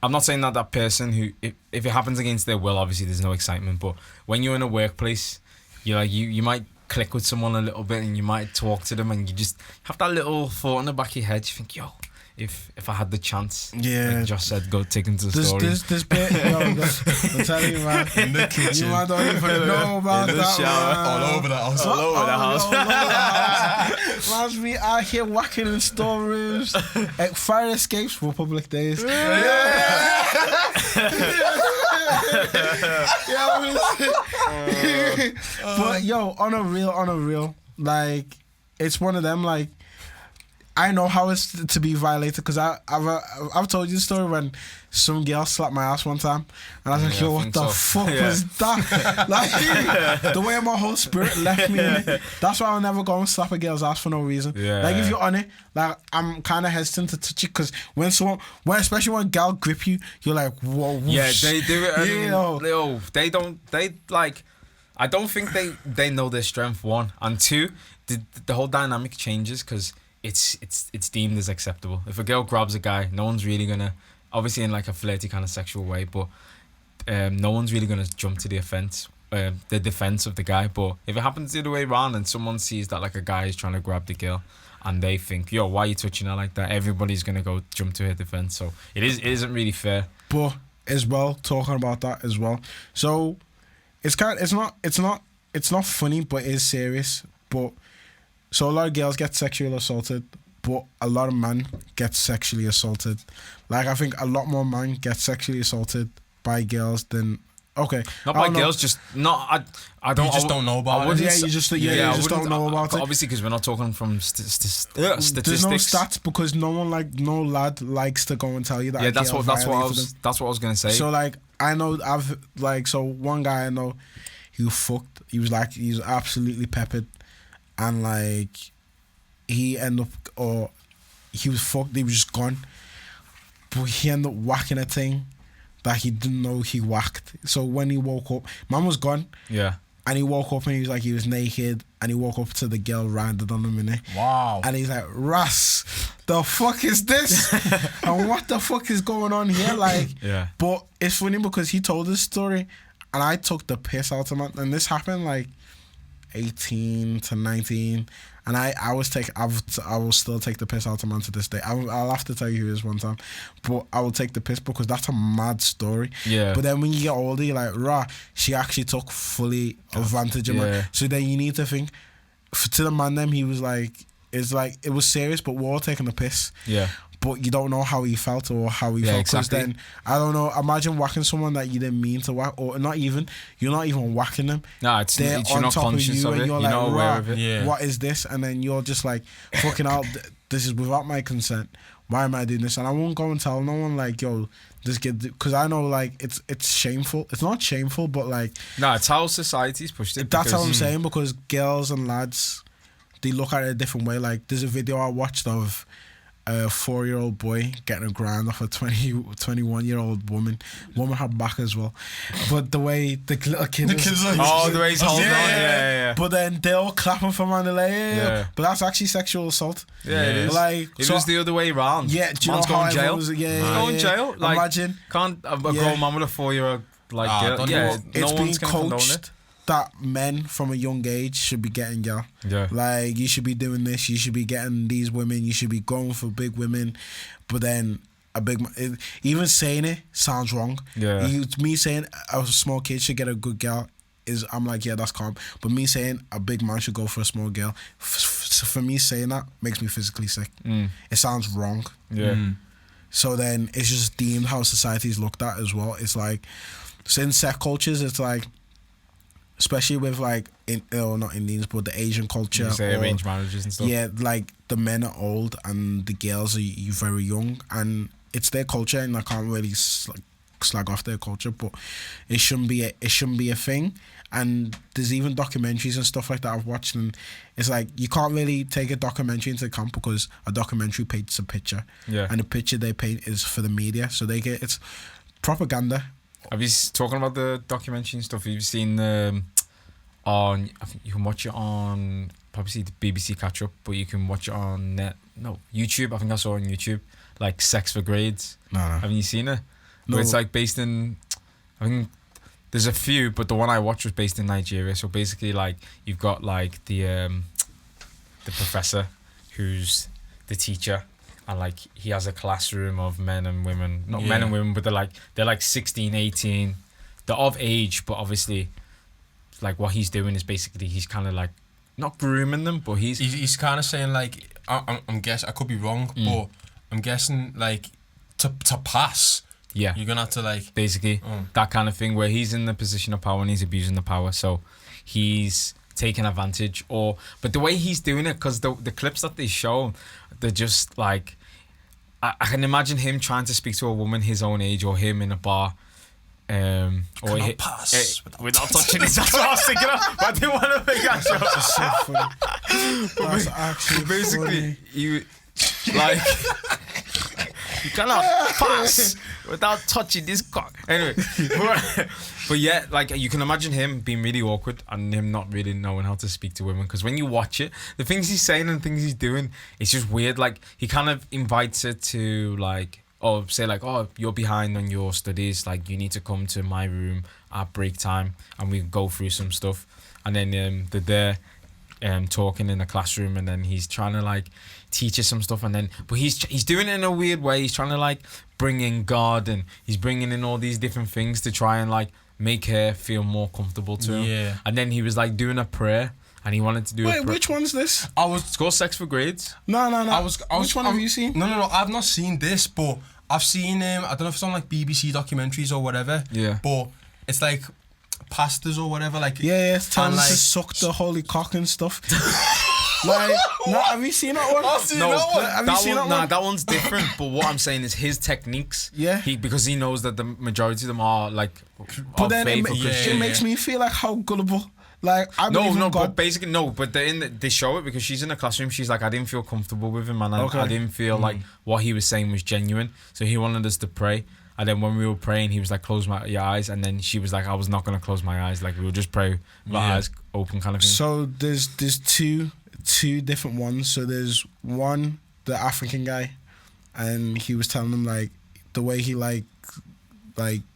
S1: I'm not saying that person who if it happens against their will, obviously there's no excitement. But when you're in a workplace, you're like you might click with someone a little bit, and you might talk to them, and you just have that little thought in the back of your head. You think, yo, if I had the chance,
S2: Yeah.
S1: like Josh said, go take him to the store.
S2: This bit, yo, I'm telling you, man.
S3: In the kitchen.
S2: You man don't even know about
S1: In the
S2: that,
S1: shower.
S2: man.
S3: All over the house.
S1: All over the house.
S2: All over the house. Man's me out here whacking in storerooms. Fire escapes for public days. But yo, on a real, like it's one of them. Like I know how it's to be violated because I've told you the story when some girl slapped my ass one time, and I was like,
S1: Yeah,
S2: yo,
S1: I
S2: what
S1: think
S2: the
S1: so.
S2: fuck was that? Like the way my whole spirit left me in it. That's why I'll never go and slap a girl's ass for no reason.
S1: Yeah.
S2: Like if you're on it, like I'm kind of hesitant to touch it because especially when gal grip you, you're like, whoa. Whoosh.
S1: Yeah, they do it.
S2: Yeah.
S1: They like. I don't think they know their strength. One and two, the whole dynamic changes because it's deemed as acceptable. If a girl grabs a guy, no one's really gonna, obviously in like a flirty kind of sexual way, but no one's really gonna jump to the defense of the guy. But if it happens the other way around and someone sees that like a guy is trying to grab the girl, and they think, yo, why are you touching her like that? Everybody's gonna go jump to her defense. So it isn't really fair.
S2: But as well, talking about that as well. So it's not funny, but it is serious. But so a lot of girls get sexually assaulted, but a lot of men get sexually assaulted. Like I think a lot more men get sexually assaulted by girls than
S1: Not
S2: I
S1: by
S2: don't know.
S1: girls, just not. I don't.
S3: You just don't know about
S1: I
S3: it.
S1: wouldn't
S2: Yeah,
S1: say-
S2: you just
S1: I
S2: don't
S1: wouldn't-
S2: know about it.
S1: Obviously, because we're not talking from statistics.
S2: There's no stats because no lad likes to go and tell you that.
S1: Yeah,
S2: a
S1: that's
S2: girl
S1: what I
S2: violated
S1: was.
S2: him.
S1: That's what I was gonna say.
S2: So like I know one guy I know, he was fucked. He was absolutely peppered, and like he was fucked. He was just gone, but he ended up whacking a thing that he didn't know he whacked. So when he woke up, man was gone,
S1: yeah.
S2: and he woke up and he was like he was naked, and he woke up to the girl rounded on him in it.
S3: Wow.
S2: And he's like, Russ, the fuck is this? And what the fuck is going on here? Like,
S1: Yeah.
S2: But it's funny because he told this story and I took the piss out of him. And this happened like 18 to 19. And I will still take the piss out of man to this day. I'll have to tell you who it is one time. But I will take the piss because that's a mad story.
S1: Yeah.
S2: But then when you get older, you're like, rah, she actually took fully advantage of
S1: Yeah.
S2: man. So then you need to think, to the man then, he was like, it was serious, but we're all taking the piss.
S1: Yeah.
S2: But you don't know how he felt or how he
S1: Yeah,
S2: felt. Because
S1: exactly.
S2: then, I don't know, imagine whacking someone that you didn't mean to whack, or you're not even whacking them.
S1: No,
S2: They're
S1: you're
S2: on
S1: not
S2: top of
S1: conscious
S2: you
S1: of
S2: and
S1: it.
S2: you're
S1: You're
S2: like,
S1: not aware
S2: "Rah,
S1: of it.
S3: Yeah.
S2: what is this?" And then you're just like, fucking out, this is without my consent. Why am I doing this? And I won't go and tell no one like, yo, this kid, because I know like it's shameful. It's not shameful, but like,
S1: No, it's how society's pushed it.
S2: that's how I'm
S1: because-
S2: saying, because girls and lads, they look at it a different way. Like, there's a video I watched of a 4-year-old boy getting a grand off a 21-year-old woman. Woman had back as well. But the way the little kid
S3: The
S2: is,
S3: kid's like,
S1: Oh, the way he's holding
S2: Yeah.
S1: on. Yeah.
S2: But then they're all clapping for man. They're like,
S1: Yeah.
S2: But that's actually sexual assault.
S1: Yeah, it is.
S2: Like,
S1: It
S2: so-
S1: was the other way around.
S2: Yeah, do you
S1: Man's
S2: know how
S1: going jail.
S2: everyone was, yeah,
S1: He's going jail. Like,
S2: imagine
S1: can't a
S2: Yeah.
S1: grown man with a 4-year-old like girl,
S3: don't
S1: yeah,
S3: know.
S1: no
S2: it's being
S1: one's gonna condone it.
S2: coached that men from a young age should be getting girl.
S1: Yeah.
S2: Like, you should be doing this, you should be getting these women, you should be going for big women. But then even saying it sounds wrong.
S1: Yeah.
S2: Me saying a small kid should get a good girl I'm like, yeah, that's calm. But me saying a big man should go for a small girl, for me saying that makes me physically sick. It sounds wrong.
S1: Yeah.
S2: So then it's just deemed how society's looked at as well. It's like, so in set cultures, it's like, especially with like, not Indians, but the Asian culture.
S1: You say
S2: or-
S1: arranged marriages and stuff.
S2: Yeah, like the men are old and the girls are very young, and it's their culture, and I can't really slag off their culture, but it shouldn't be a thing. And there's even documentaries and stuff like that I've watched, and it's like you can't really take a documentary into account because a documentary paints a picture, and the picture they paint is for the media, so it's propaganda.
S1: Have you talking about the documentary and stuff? Have you seen on? I think you can watch it on probably the BBC catch up, but you can watch it on YouTube. I think I saw it on YouTube, like Sex for Grades.
S2: No.
S1: Haven't you seen it?
S2: No.
S1: Where it's like based in, I think there's a few, but the one I watched was based in Nigeria. So basically, like you've got like the professor who's the teacher, and like he has a classroom of men and women, not men and women, but they're like 16, 18, they're of age, but obviously, like what he's doing is basically he's kind of like not grooming them, but he's
S3: kind of saying like I'm guessing, I could be wrong, but I'm guessing like to pass.
S1: Yeah,
S3: you're gonna have to like
S1: basically that kind of thing where he's in the position of power and he's abusing the power, so he's taking advantage. But the way he's doing it, because the clips that they show, they're just like I can imagine him trying to speak to a woman his own age or him in a bar, or
S3: pass
S1: without touching it. That's what I was thinking of, but I didn't want to make that joke.
S2: That's so funny. That's actually
S1: basically
S2: funny.
S1: you like you cannot pass without touching this cock. Anyway, but yeah, like you can imagine him being really awkward and him not really knowing how to speak to women, because when you watch it, the things he's saying and things he's doing, it's just weird. Like he kind of invites her to like, or say like, oh, you're behind on your studies, like you need to come to my room at break time and we go through some stuff. And then they're there talking in the classroom, and then he's trying to like teach her some stuff, and then but he's doing it in a weird way. He's trying to like bring in God, and he's bringing in all these different things to try and like make her feel more comfortable to him.
S3: Yeah.
S1: And then he was like doing a prayer, and he wanted to do
S2: Wait, which one's this?
S1: It's called Sex for Grades.
S2: No.
S3: Which
S2: one have you seen?
S3: No. I've not seen this, but I've seen I don't know if it's on like BBC documentaries or whatever.
S1: Yeah.
S3: But it's like pastors or whatever, like
S2: It's telling us
S3: like,
S2: to suck the holy cock and stuff. Like, no, have you seen that one?
S3: I've seen that one.
S2: Have you seen that one?
S1: That one's different. But what I'm saying is his techniques.
S2: Yeah.
S1: Because he knows that the majority of them are like.
S2: But then
S1: Christian.
S2: it makes me feel like how gullible. Like I believe in God.
S1: But basically but they show it because she's in the classroom. She's like, I didn't feel comfortable with him, and I didn't feel like what he was saying was genuine. So he wanted us to pray, and then when we were praying, he was like, close your eyes, and then she was like, I was not gonna close my eyes. Like we would just pray with our eyes open, kind of thing.
S2: So there's two different ones. So there's one, the African guy, and he was telling them like the way he like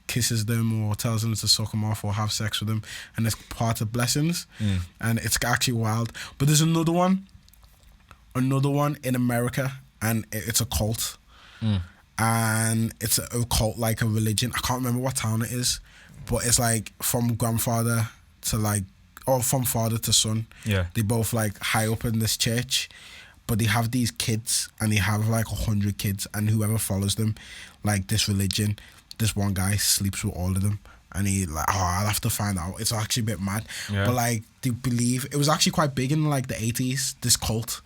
S2: kisses them or tells them to suck them off or have sex with them, and it's part of blessings, and it's actually wild. But there's another one in America, and it's a cult, and it's a cult like a religion. I can't remember what town it is, but it's like from grandfather to like, or from father to son.
S1: Yeah,
S2: they both like high up in this church, but they have these kids, and they have like 100 kids, and whoever follows them, like this religion, this one guy sleeps with all of them, and he like, I'll have to find out. It's actually a bit mad, but like they believe it was actually quite big in like the 80s, this cult,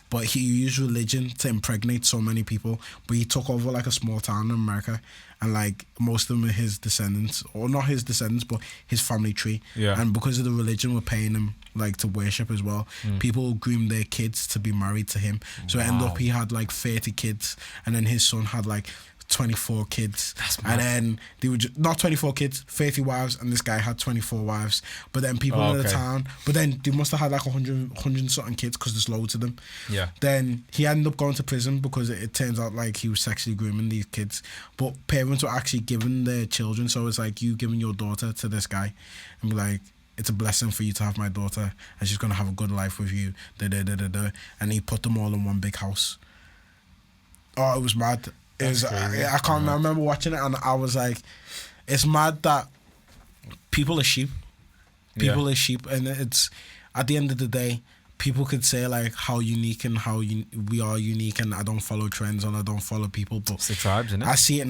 S2: but he used religion to impregnate so many people. But he took over like a small town in America, and like most of them are his descendants, or not his descendants, but his family tree. And because of the religion, we're paying him like to worship as well. People groom their kids to be married to him, so it ended up he had like 30 kids, and then his son had like 24 kids.
S1: That's mad.
S2: And then they were not 24 kids, 30 wives, and this guy had 24 wives. But then people in the town, but then they must have had like 100 something kids, because there's loads of them. Then he ended up going to prison because it turns out like he was sexually grooming these kids, but parents were actually giving their children, so it's like you giving your daughter to this guy and be like, it's a blessing for you to have my daughter, and she's gonna have a good life with you, and he put them all in one big house. Oh, it was mad. I can't remember. I remember watching it, and I was like, it's mad that people are sheep. People are sheep, and it's at the end of the day, people could say like how unique and how we are unique, and I don't follow trends and I don't follow people, but
S1: it's the tribes, isn't it?
S2: I see it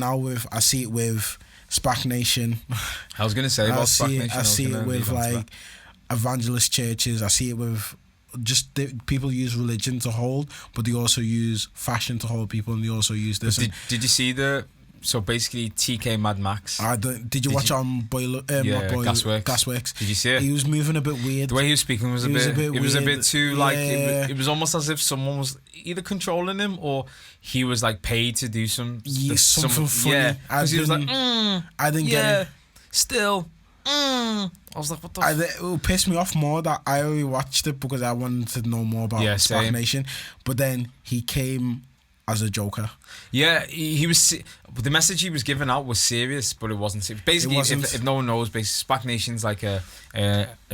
S2: with SPAC Nation.
S1: I was gonna say about SPAC Nation.
S2: I see it with like evangelist churches. I see it with just people use religion to hold, but they also use fashion to hold people, and they also use this.
S1: Did you see the So basically, TK Mad Max.
S2: Did you watch Boiler? Gasworks.
S1: Did you see it?
S2: He was moving a bit weird.
S1: The way he was speaking was a bit. It was a bit too like.
S2: Yeah.
S1: It was almost as if someone was either controlling him or he was like paid to do something
S2: funny.
S1: Yeah, because he was like,
S2: I didn't get it.
S1: Still. I was like, what the?
S2: It pissed me off more that I only watched it because I wanted to know more about SPAC Nation. But then he came as a joker.
S1: Yeah, he was. The message he was giving out was serious, but it wasn't serious. Basically, if no one knows, basically, SPAC Nation's like a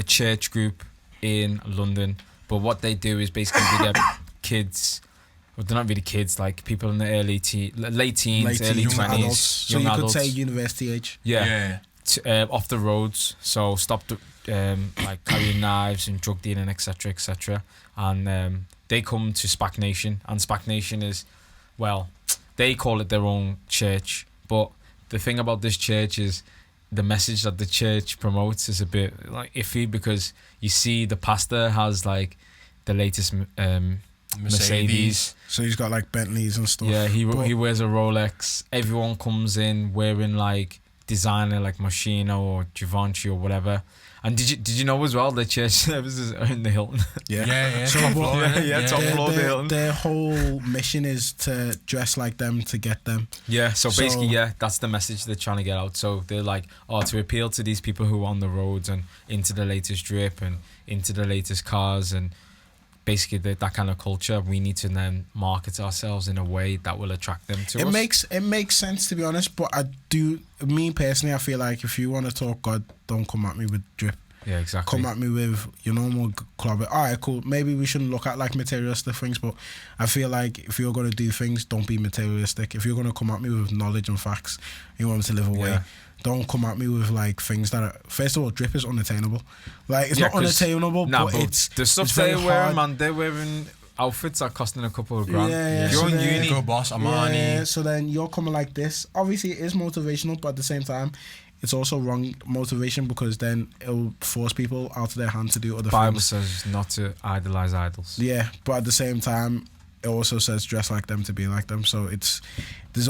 S1: church group in London. But what they do is basically they get kids. Well, they're not really kids, like people in the late teens, early 20s.
S2: So you could say university age.
S1: Yeah. Off the roads, so stopped like carrying knives and drug dealing, etc. And they come to SPAC Nation, and SPAC Nation is, well, they call it their own church, but the thing about this church is the message that the church promotes is a bit like iffy, because you see the pastor has like the latest Mercedes.
S2: So he's got like Bentleys and stuff.
S1: Yeah, he wears a Rolex. Everyone comes in wearing like designer like Moschino or Givenchy or whatever. And did you know as well the church services are in the Hilton?
S3: Yeah.
S2: So
S3: top floor,
S1: top floor of the Hilton.
S2: Their whole mission is to dress like them to get them.
S1: Yeah, so basically, that's the message they're trying to get out. So they're like, to appeal to these people who are on the roads and into the latest drip and into the latest cars and basically that kind of culture, we need to then market ourselves in a way that will attract them to us.
S2: It makes sense, to be honest, but me personally, I feel like if you want to talk God, don't come at me with drip.
S1: Yeah, exactly.
S2: Come at me with your normal club. Alright, cool. Maybe we shouldn't look at like materialistic things, but I feel like if you're going to do things, don't be materialistic. If you're going to come at me with knowledge and facts, you want me to live away. Don't come at me with like things that are, first of all, drip is unattainable. Like it's not unattainable, but it's
S1: the stuff
S2: it's
S1: they're
S2: very
S1: wearing,
S2: hard.
S1: man. They're wearing outfits that are costing a couple of grand.
S2: Yeah.
S1: You're
S2: So
S1: in uni.
S3: Go Boss, Armani.
S2: Yeah, so then you're coming like this. Obviously, it is motivational, but at the same time, it's also wrong motivation, because then it'll force people out of their hand to do other
S1: Bible
S2: things.
S1: says not to idolize idols.
S2: Yeah, but at the same time, it also says dress like them to be like them. So there's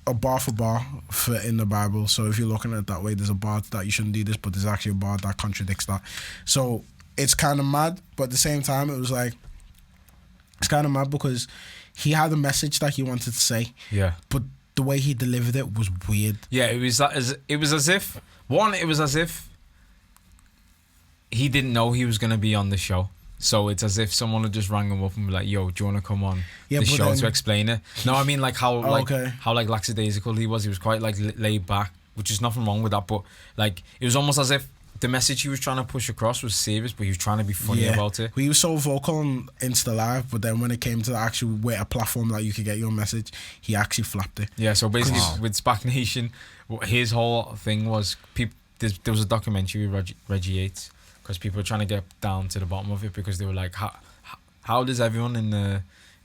S2: a bar for bar for in the Bible. So if you're looking at it that way, there's a bar that you shouldn't do this, but there's actually a bar that contradicts that. So it's kind of mad, but at the same time, it was like, it's kind of mad because he had a message that he wanted to say.
S1: Yeah.
S2: But the way he delivered it was weird.
S1: Yeah, it was as if he didn't know he was going to be on the show. So it's as if someone had just rang him up and be like, "Yo, do you want to come on the show to explain it?" No, I mean like how lackadaisical he was. He was quite like laid back, which is nothing wrong with that. But like it was almost as if the message he was trying to push across was serious, but he was trying to be funny about it.
S2: He was so vocal on Insta Live, but then when it came to the actual a platform that you could get your message, he actually flapped it.
S1: Yeah, so basically with SPAC Nation, his whole thing was there was a documentary with Reggie Yates, because people were trying to get down to the bottom of it, because they were like, how does everyone in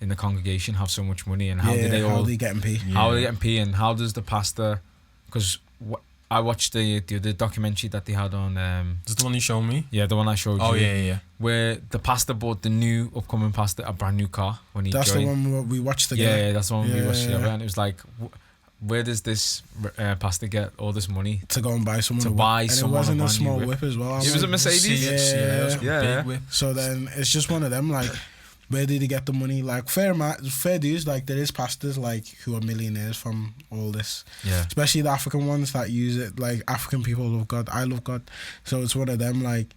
S1: the congregation have so much money, and how do they all
S2: getting P?
S1: How are they getting P, and how does the pastor? Because I watched the documentary that they had on.
S3: Is the one you showed me?
S1: Yeah, the one I showed you.
S3: Oh yeah.
S1: Where the pastor bought the new upcoming pastor a brand new car when he
S2: That's
S1: joined.
S2: the one we watched together.
S1: Yeah, that's the one we watched together, and it was like, where does this pastor get all this money
S2: to go and buy someone?
S1: To buy
S2: and
S1: someone
S2: it wasn't
S1: a
S2: a
S1: brand
S2: small
S1: new
S2: whip as well.
S1: It was a Mercedes.
S3: Yeah, it was a big whip.
S2: So then it's just one of them, like, where did he get the money? Like, fair dues, like, there is pastors, like, who are millionaires from all this.
S1: Yeah.
S2: Especially the African ones that use it. Like, African people love God. I love God. So it's one of them, like,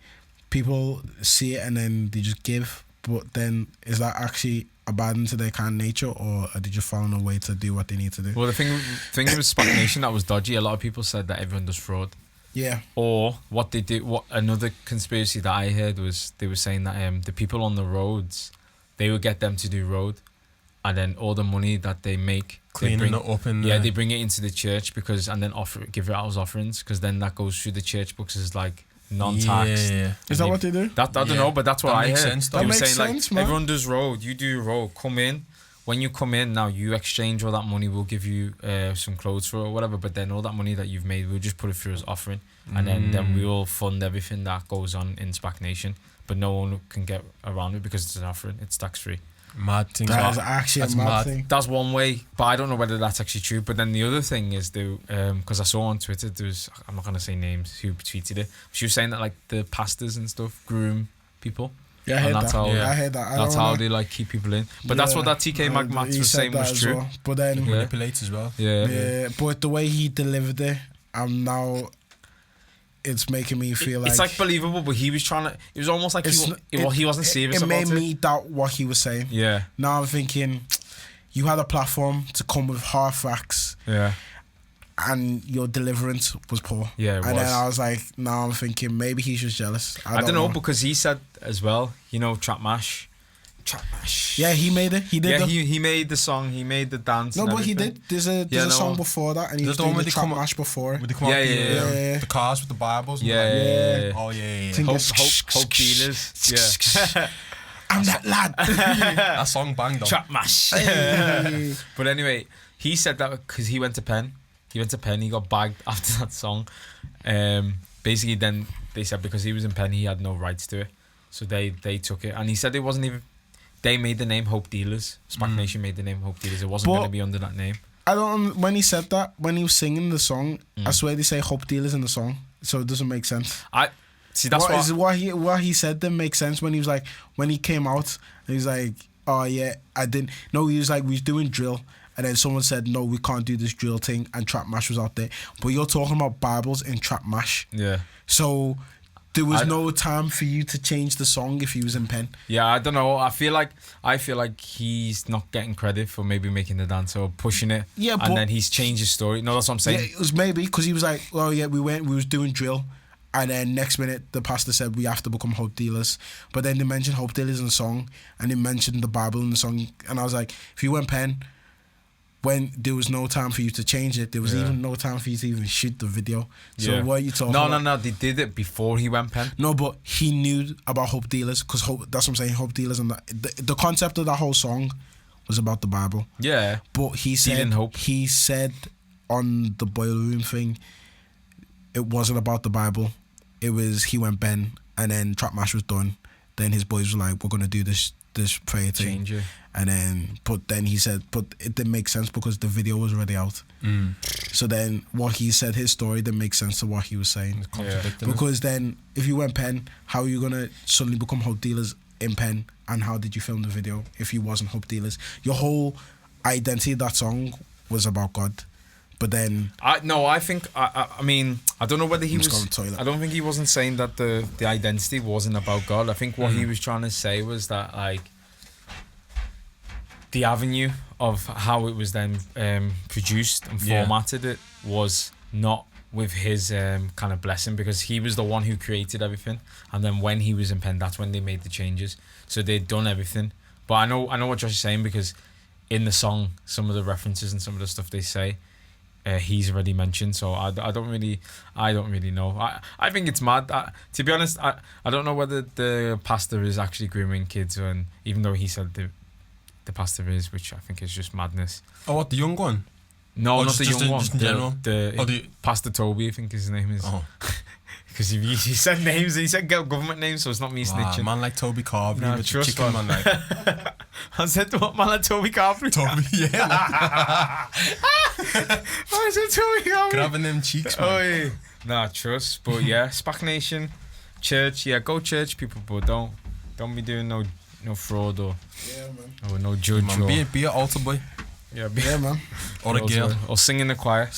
S2: people see it and then they just give. But then, is that actually abiding to their kind of nature, or are they just following a way to do what they need to do?
S1: Well, the thing with SPAC Nation that was dodgy, a lot of people said that everyone does fraud.
S2: Yeah.
S1: Or what they did, another conspiracy that I heard was they were saying that the people on the roads, they would get them to do road, and then all the money that they make,
S3: cleaning it up in
S1: they bring it into the church, because and then give it out as offerings, because then that goes through the church books as like non-taxed.
S2: Yeah. Is that what they do?
S1: I don't know, but that's what I heard.
S2: Sense, that makes
S1: saying
S2: sense,
S1: like
S2: man.
S1: everyone does road, you do road. Come in. When you come in now, you exchange all that money. We'll give you some clothes for it or whatever. But then all that money that you've made, we'll just put it through as offering, and then we will fund everything that goes on in SPAC Nation. But no one can get around it because it's an offering. It's tax free.
S3: Mad things.
S2: That is actually
S3: That's
S2: a mad
S3: mad.
S2: thing.
S1: That's one way, but I don't know whether that's actually true. But then the other thing is, because I saw on Twitter, I'm not gonna say names who tweeted it. She was saying that like the pastors and stuff groom people.
S2: Yeah, I
S1: And
S2: heard
S1: that's
S2: that.
S1: how-
S2: I heard that. I
S1: That's
S2: don't
S1: how
S2: wanna-
S1: they like keep people in. But that's what that TK
S2: Yeah,
S1: Max
S2: he
S1: was
S2: said
S1: saying
S2: that
S1: was
S2: as
S1: true.
S2: well. But then,
S1: Yeah.
S3: Manipulates as well.
S1: Yeah.
S2: yeah, but the way he delivered it, I'm now. It's making me feel like
S1: It's like believable, but he was trying to. It was almost like
S2: it's
S1: he wasn't serious
S2: It
S1: about
S2: made
S1: it.
S2: me doubt what he was saying.
S1: Yeah,
S2: Now I'm thinking, you had a platform to come with hard facts,
S1: yeah,
S2: and your deliverance was poor.
S1: yeah. It
S2: And
S1: was.
S2: then I was like, now I'm thinking maybe he's just jealous.
S1: I don't know because he said as well. You know, Trap Mash.
S2: Yeah, he made it. He did.
S1: Yeah,
S2: the,
S1: he made the song. He made the dance.
S2: no,
S1: and
S2: but he
S1: everything.
S2: did. There's a
S1: Yeah, no.
S2: song before that, and he
S3: Is
S2: was
S3: that the
S2: doing
S3: one
S2: the
S3: where they
S2: trap
S3: come up-
S2: mash before.
S3: Would they come
S1: Yeah,
S3: out
S1: yeah,
S2: yeah.
S3: the cars with the Bibles? And
S1: Yeah,
S3: like,
S1: yeah, yeah.
S3: Oh yeah.
S2: Think
S1: Hope,
S2: it's-
S1: hope dealers. Yeah.
S2: I'm that lad.
S3: That song banged on.
S1: Trap Mash.
S2: Hey.
S1: But anyway, he said that because he went to Penn. He got bagged after that song. Basically, then they said because he was in Penn, he had no rights to it. So they took it. And he said it wasn't even... They made the name Hope Dealers. SPAC Nation made the name Hope Dealers. It wasn't
S2: But-
S1: going to be under that name.
S2: I don't. When he said that, when he was singing the song, I
S1: Mm.
S2: swear they say "hope dealers" in the song, so it doesn't make sense.
S1: See, that's
S2: what he said didn't make sense when he was like when he came out. He was like, "Oh yeah, I didn't." No, he was like, "We was doing drill," and then someone said, "No, we can't do this drill thing," and Trap Mash was out there. But you're talking about Bibles in Trap Mash,
S1: Yeah.
S2: so there was
S1: I-
S2: no time for you to change the song if he was in Penn.
S1: Yeah, I don't know. I feel like he's not getting credit for maybe making the dance or pushing it.
S2: Yeah, but-
S1: and then he's changed his story. No, that's what I'm saying.
S2: Yeah, it was maybe because he was like, "Oh yeah, we was doing drill." And then next minute, the pastor said we have to become hope dealers. But then they mentioned hope dealers in the song, and they mentioned the Bible in the song. And I was like, if you went Penn, when there was no time for you to change it, there was
S1: Yeah.
S2: even no time for you to even shoot the video. So
S1: Yeah.
S2: what are you talking
S1: No,
S2: about?
S1: no, no. They did it before he went Penn.
S2: No, but he knew about hope dealers because that's what I'm saying. Hope dealers and the concept of that whole song was about the Bible.
S1: Yeah.
S2: But he said
S1: Dealing hope.
S2: he said on the boiler room thing, it wasn't about the Bible. It was he went Ben, and then Trap Mash was done. Then his boys were like, "We're gonna do this prayer thing,"
S1: Change it.
S2: and then he said, but it didn't make sense because the video was already out. So then what he said, his story didn't make sense to what he was saying.
S3: Contradicting it.
S2: Because then if you went Penn, how are you gonna suddenly become hope dealers in Penn? And how did you film the video if you wasn't hope dealers? Your whole identity of that song was about God. But then
S1: I think I mean I don't know whether he
S2: I'm
S1: was.
S2: just going to the toilet.
S1: I don't think he wasn't saying that the identity wasn't about God. I think what he was trying to say was that like the avenue of how it was then produced and
S3: Yeah.
S1: formatted it was not with his kind of blessing, because he was the one who created everything, and then when he was in Penn, that's when they made the changes. So they'd done everything. But I know what Josh is saying, because in the song, some of the references and some of the stuff they say, he's already mentioned. So I don't really know. I think it's mad. To be honest, I don't know whether the pastor is actually grooming kids, and even though he said the pastor is, which I think is just madness.
S3: Oh, what, the young one?
S1: No,
S3: Oh,
S1: not the
S3: just
S1: young one.
S3: just in general?
S1: The Pastor Toby, I think his name is.
S3: Oh.
S1: Because he said names, he said government names, so it's not me snitching.
S3: Man like Toby Carvery
S1: Nah,
S3: with the
S1: trust
S3: chicken,
S1: man.
S3: man. Like,
S1: I said what, man, like Toby Carvery?
S3: Toby, yeah.
S1: I said Toby Carvery.
S3: Grabbing them cheeks, man.
S1: Oh, yeah. Nah, trust. But yeah, SPAC Nation, church, yeah, go church, people, but don't be doing no fraud or no judge
S3: Man,
S1: or
S3: be an altar boy
S1: yeah,
S2: yeah, man,
S3: or a girl.
S1: or sing in the choir.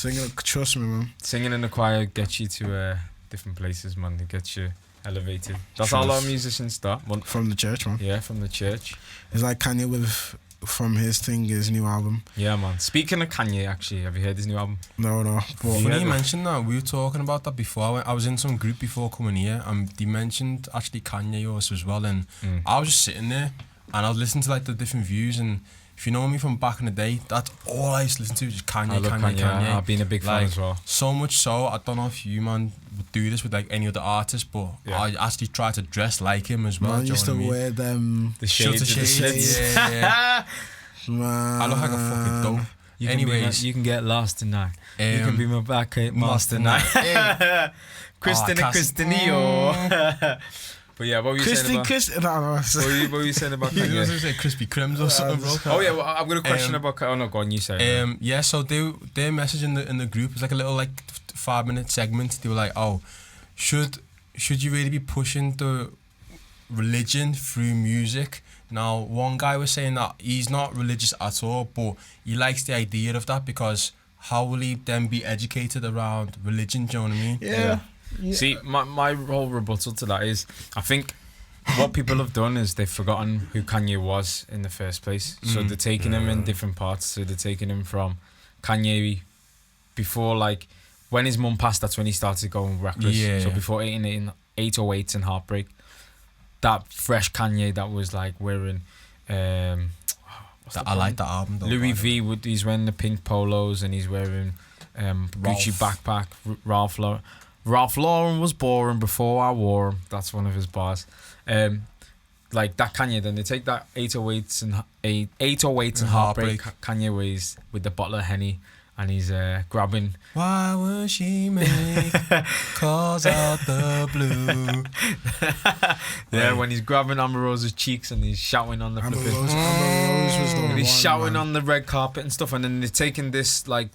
S2: trust me, man.
S1: Singing in the choir gets you to different places, man. It gets you elevated. That's how a lot of musicians start. Well,
S2: From the church, man.
S1: yeah, from the church.
S2: It's like Kanye from his thing, his new album.
S1: Yeah, man. Speaking of Kanye, actually, have you heard his new album?
S2: No. But
S3: Funny
S1: Yeah.
S3: you mentioned that. We were talking about that before. I was in some group before coming here, and they mentioned actually Kanye also as well. And I was just sitting there, and I was listening to like the different views. And if you know me from back in the day, that's all I used to listen to, just Kanye,
S1: I love Kanye.
S3: Kanye.
S1: I've been a big fan
S3: Like,
S1: as well.
S3: So much so, I don't know if you, man, would do this with like any other artist, but
S1: Yeah.
S3: I actually try to dress like him as well.
S2: man
S3: do you
S2: used
S3: know
S2: to
S3: what I mean?
S2: wear them.
S1: The
S3: Shutter
S1: shades, the
S3: shades,
S1: slits.
S3: yeah.
S2: Man,
S3: I look like a fucking dope.
S1: You can be
S3: Anyways,
S1: you can get lost tonight. You can be my back master
S3: master
S1: tonight.
S3: night.
S1: Christina,
S3: Oh,
S1: Christinio. But yeah, what were you saying about? What were you saying about
S3: You
S1: Kanye?
S3: was gonna say Krispy Kremes or something, bro.
S1: Oh yeah, well, I've got a question about. Oh no, go on, you say.
S3: Yeah, so their message in the group was like a little like 5-minute segment. They were like, oh, should you really be pushing the religion through music? Now, one guy was saying that he's not religious at all, but he likes the idea of that because how will he then be educated around religion? Do you know what I mean?
S2: Yeah.
S1: See, my whole rebuttal to that is, I think what people have done is they've forgotten who Kanye was in the first place. So they're taking him in different parts. So they're taking him from Kanye before, like, when his mum passed, that's when he started going reckless.
S3: Yeah.
S1: So before 808s and Heartbreak, that fresh Kanye that was like wearing
S3: I like that album though.
S1: Louis V. He's wearing the pink polos and he's wearing Gucci backpack. Ralph Lauren was boring before I wore him. That's one of his bars. Like that Kanye. Then they take that 808s and Heartbreak Kanye ways with the bottle of Henny, and he's grabbing.
S3: Why would she make calls out the blue?
S1: Yeah, when he's grabbing Amber Rose's cheeks and he's shouting on the
S2: Amber
S1: flipping.
S2: Rose was the
S1: And
S2: one,
S1: he's shouting
S2: man.
S1: on the red carpet and stuff, and then they're taking this like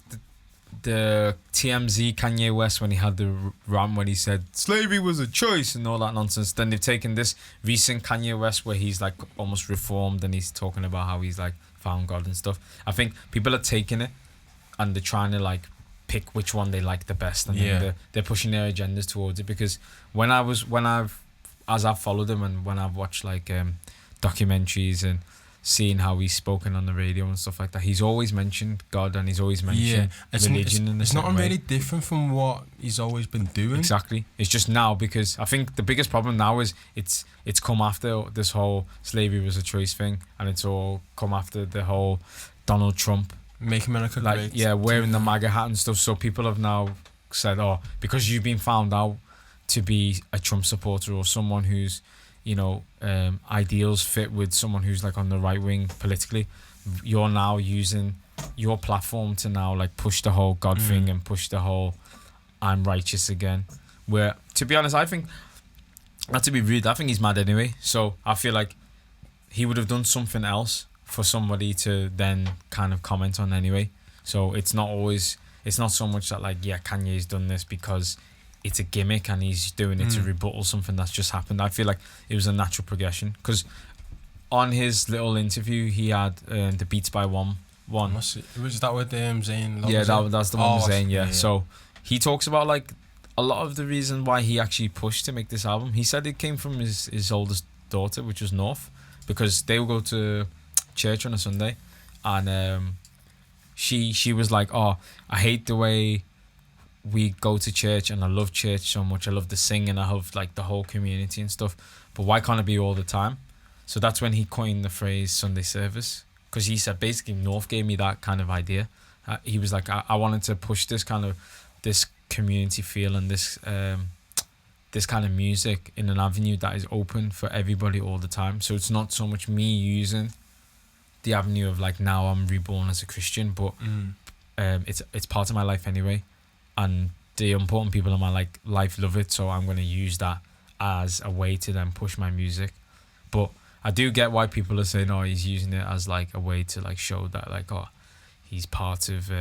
S1: the TMZ Kanye West when he had the rant when he said slavery was a choice and all that nonsense. Then they've taken this recent Kanye West where he's like almost reformed and he's talking about how he's like found God and stuff. I think people are taking it and they're trying to like pick which one they like the best, and then they're pushing their agendas towards it. Because as I've followed him and when I've watched like documentaries and seeing how he's spoken on the radio and stuff like that, he's always mentioned God and he's always mentioned religion in a
S3: it's not
S1: certain way.
S3: really different from what he's always been doing.
S1: Exactly. It's just now, because I think the biggest problem now is it's come after this whole slavery was a choice thing, and it's all come after the whole Donald Trump,
S3: Make America
S1: like,
S3: great.
S1: yeah, wearing the MAGA hat and stuff. So people have now said, oh, because you've been found out to be a Trump supporter or someone who's, you know, ideals fit with someone who's like on the right wing politically, you're now using your platform to now like push the whole God thing and push the whole I'm righteous again. Where, to be honest, I think, not to be rude, I think he's mad anyway. So I feel like he would have done something else for somebody to then kind of comment on anyway. So it's not so much that like, yeah, Kanye's done this because it's a gimmick and he's doing it to rebuttal something that's just happened. I feel like it was a natural progression, because on his little interview he had the Beats by One.
S3: Was that with Zayn?
S1: Yeah, that's the one with Zayn. Yeah.
S3: Yeah.
S1: So he talks about like a lot of the reason why he actually pushed to make this album. He said it came from his oldest daughter, which was North, because they would go to church on a Sunday, and she was like, oh, I hate the way we go to church, and I love church so much. I love the singing, I love like the whole community and stuff, but why can't it be all the time? So that's when he coined the phrase Sunday service, because he said basically North gave me that kind of idea. He was like, I wanted to push this community feel and this kind of music in an avenue that is open for everybody all the time. So it's not so much me using the avenue of like, now I'm reborn as a Christian, but it's part of my life anyway, and the important people in my life love it, so I'm going to use that as a way to then push my music. But I do get why people are saying, oh, he's using it as like a way to like show that like, oh, he's part of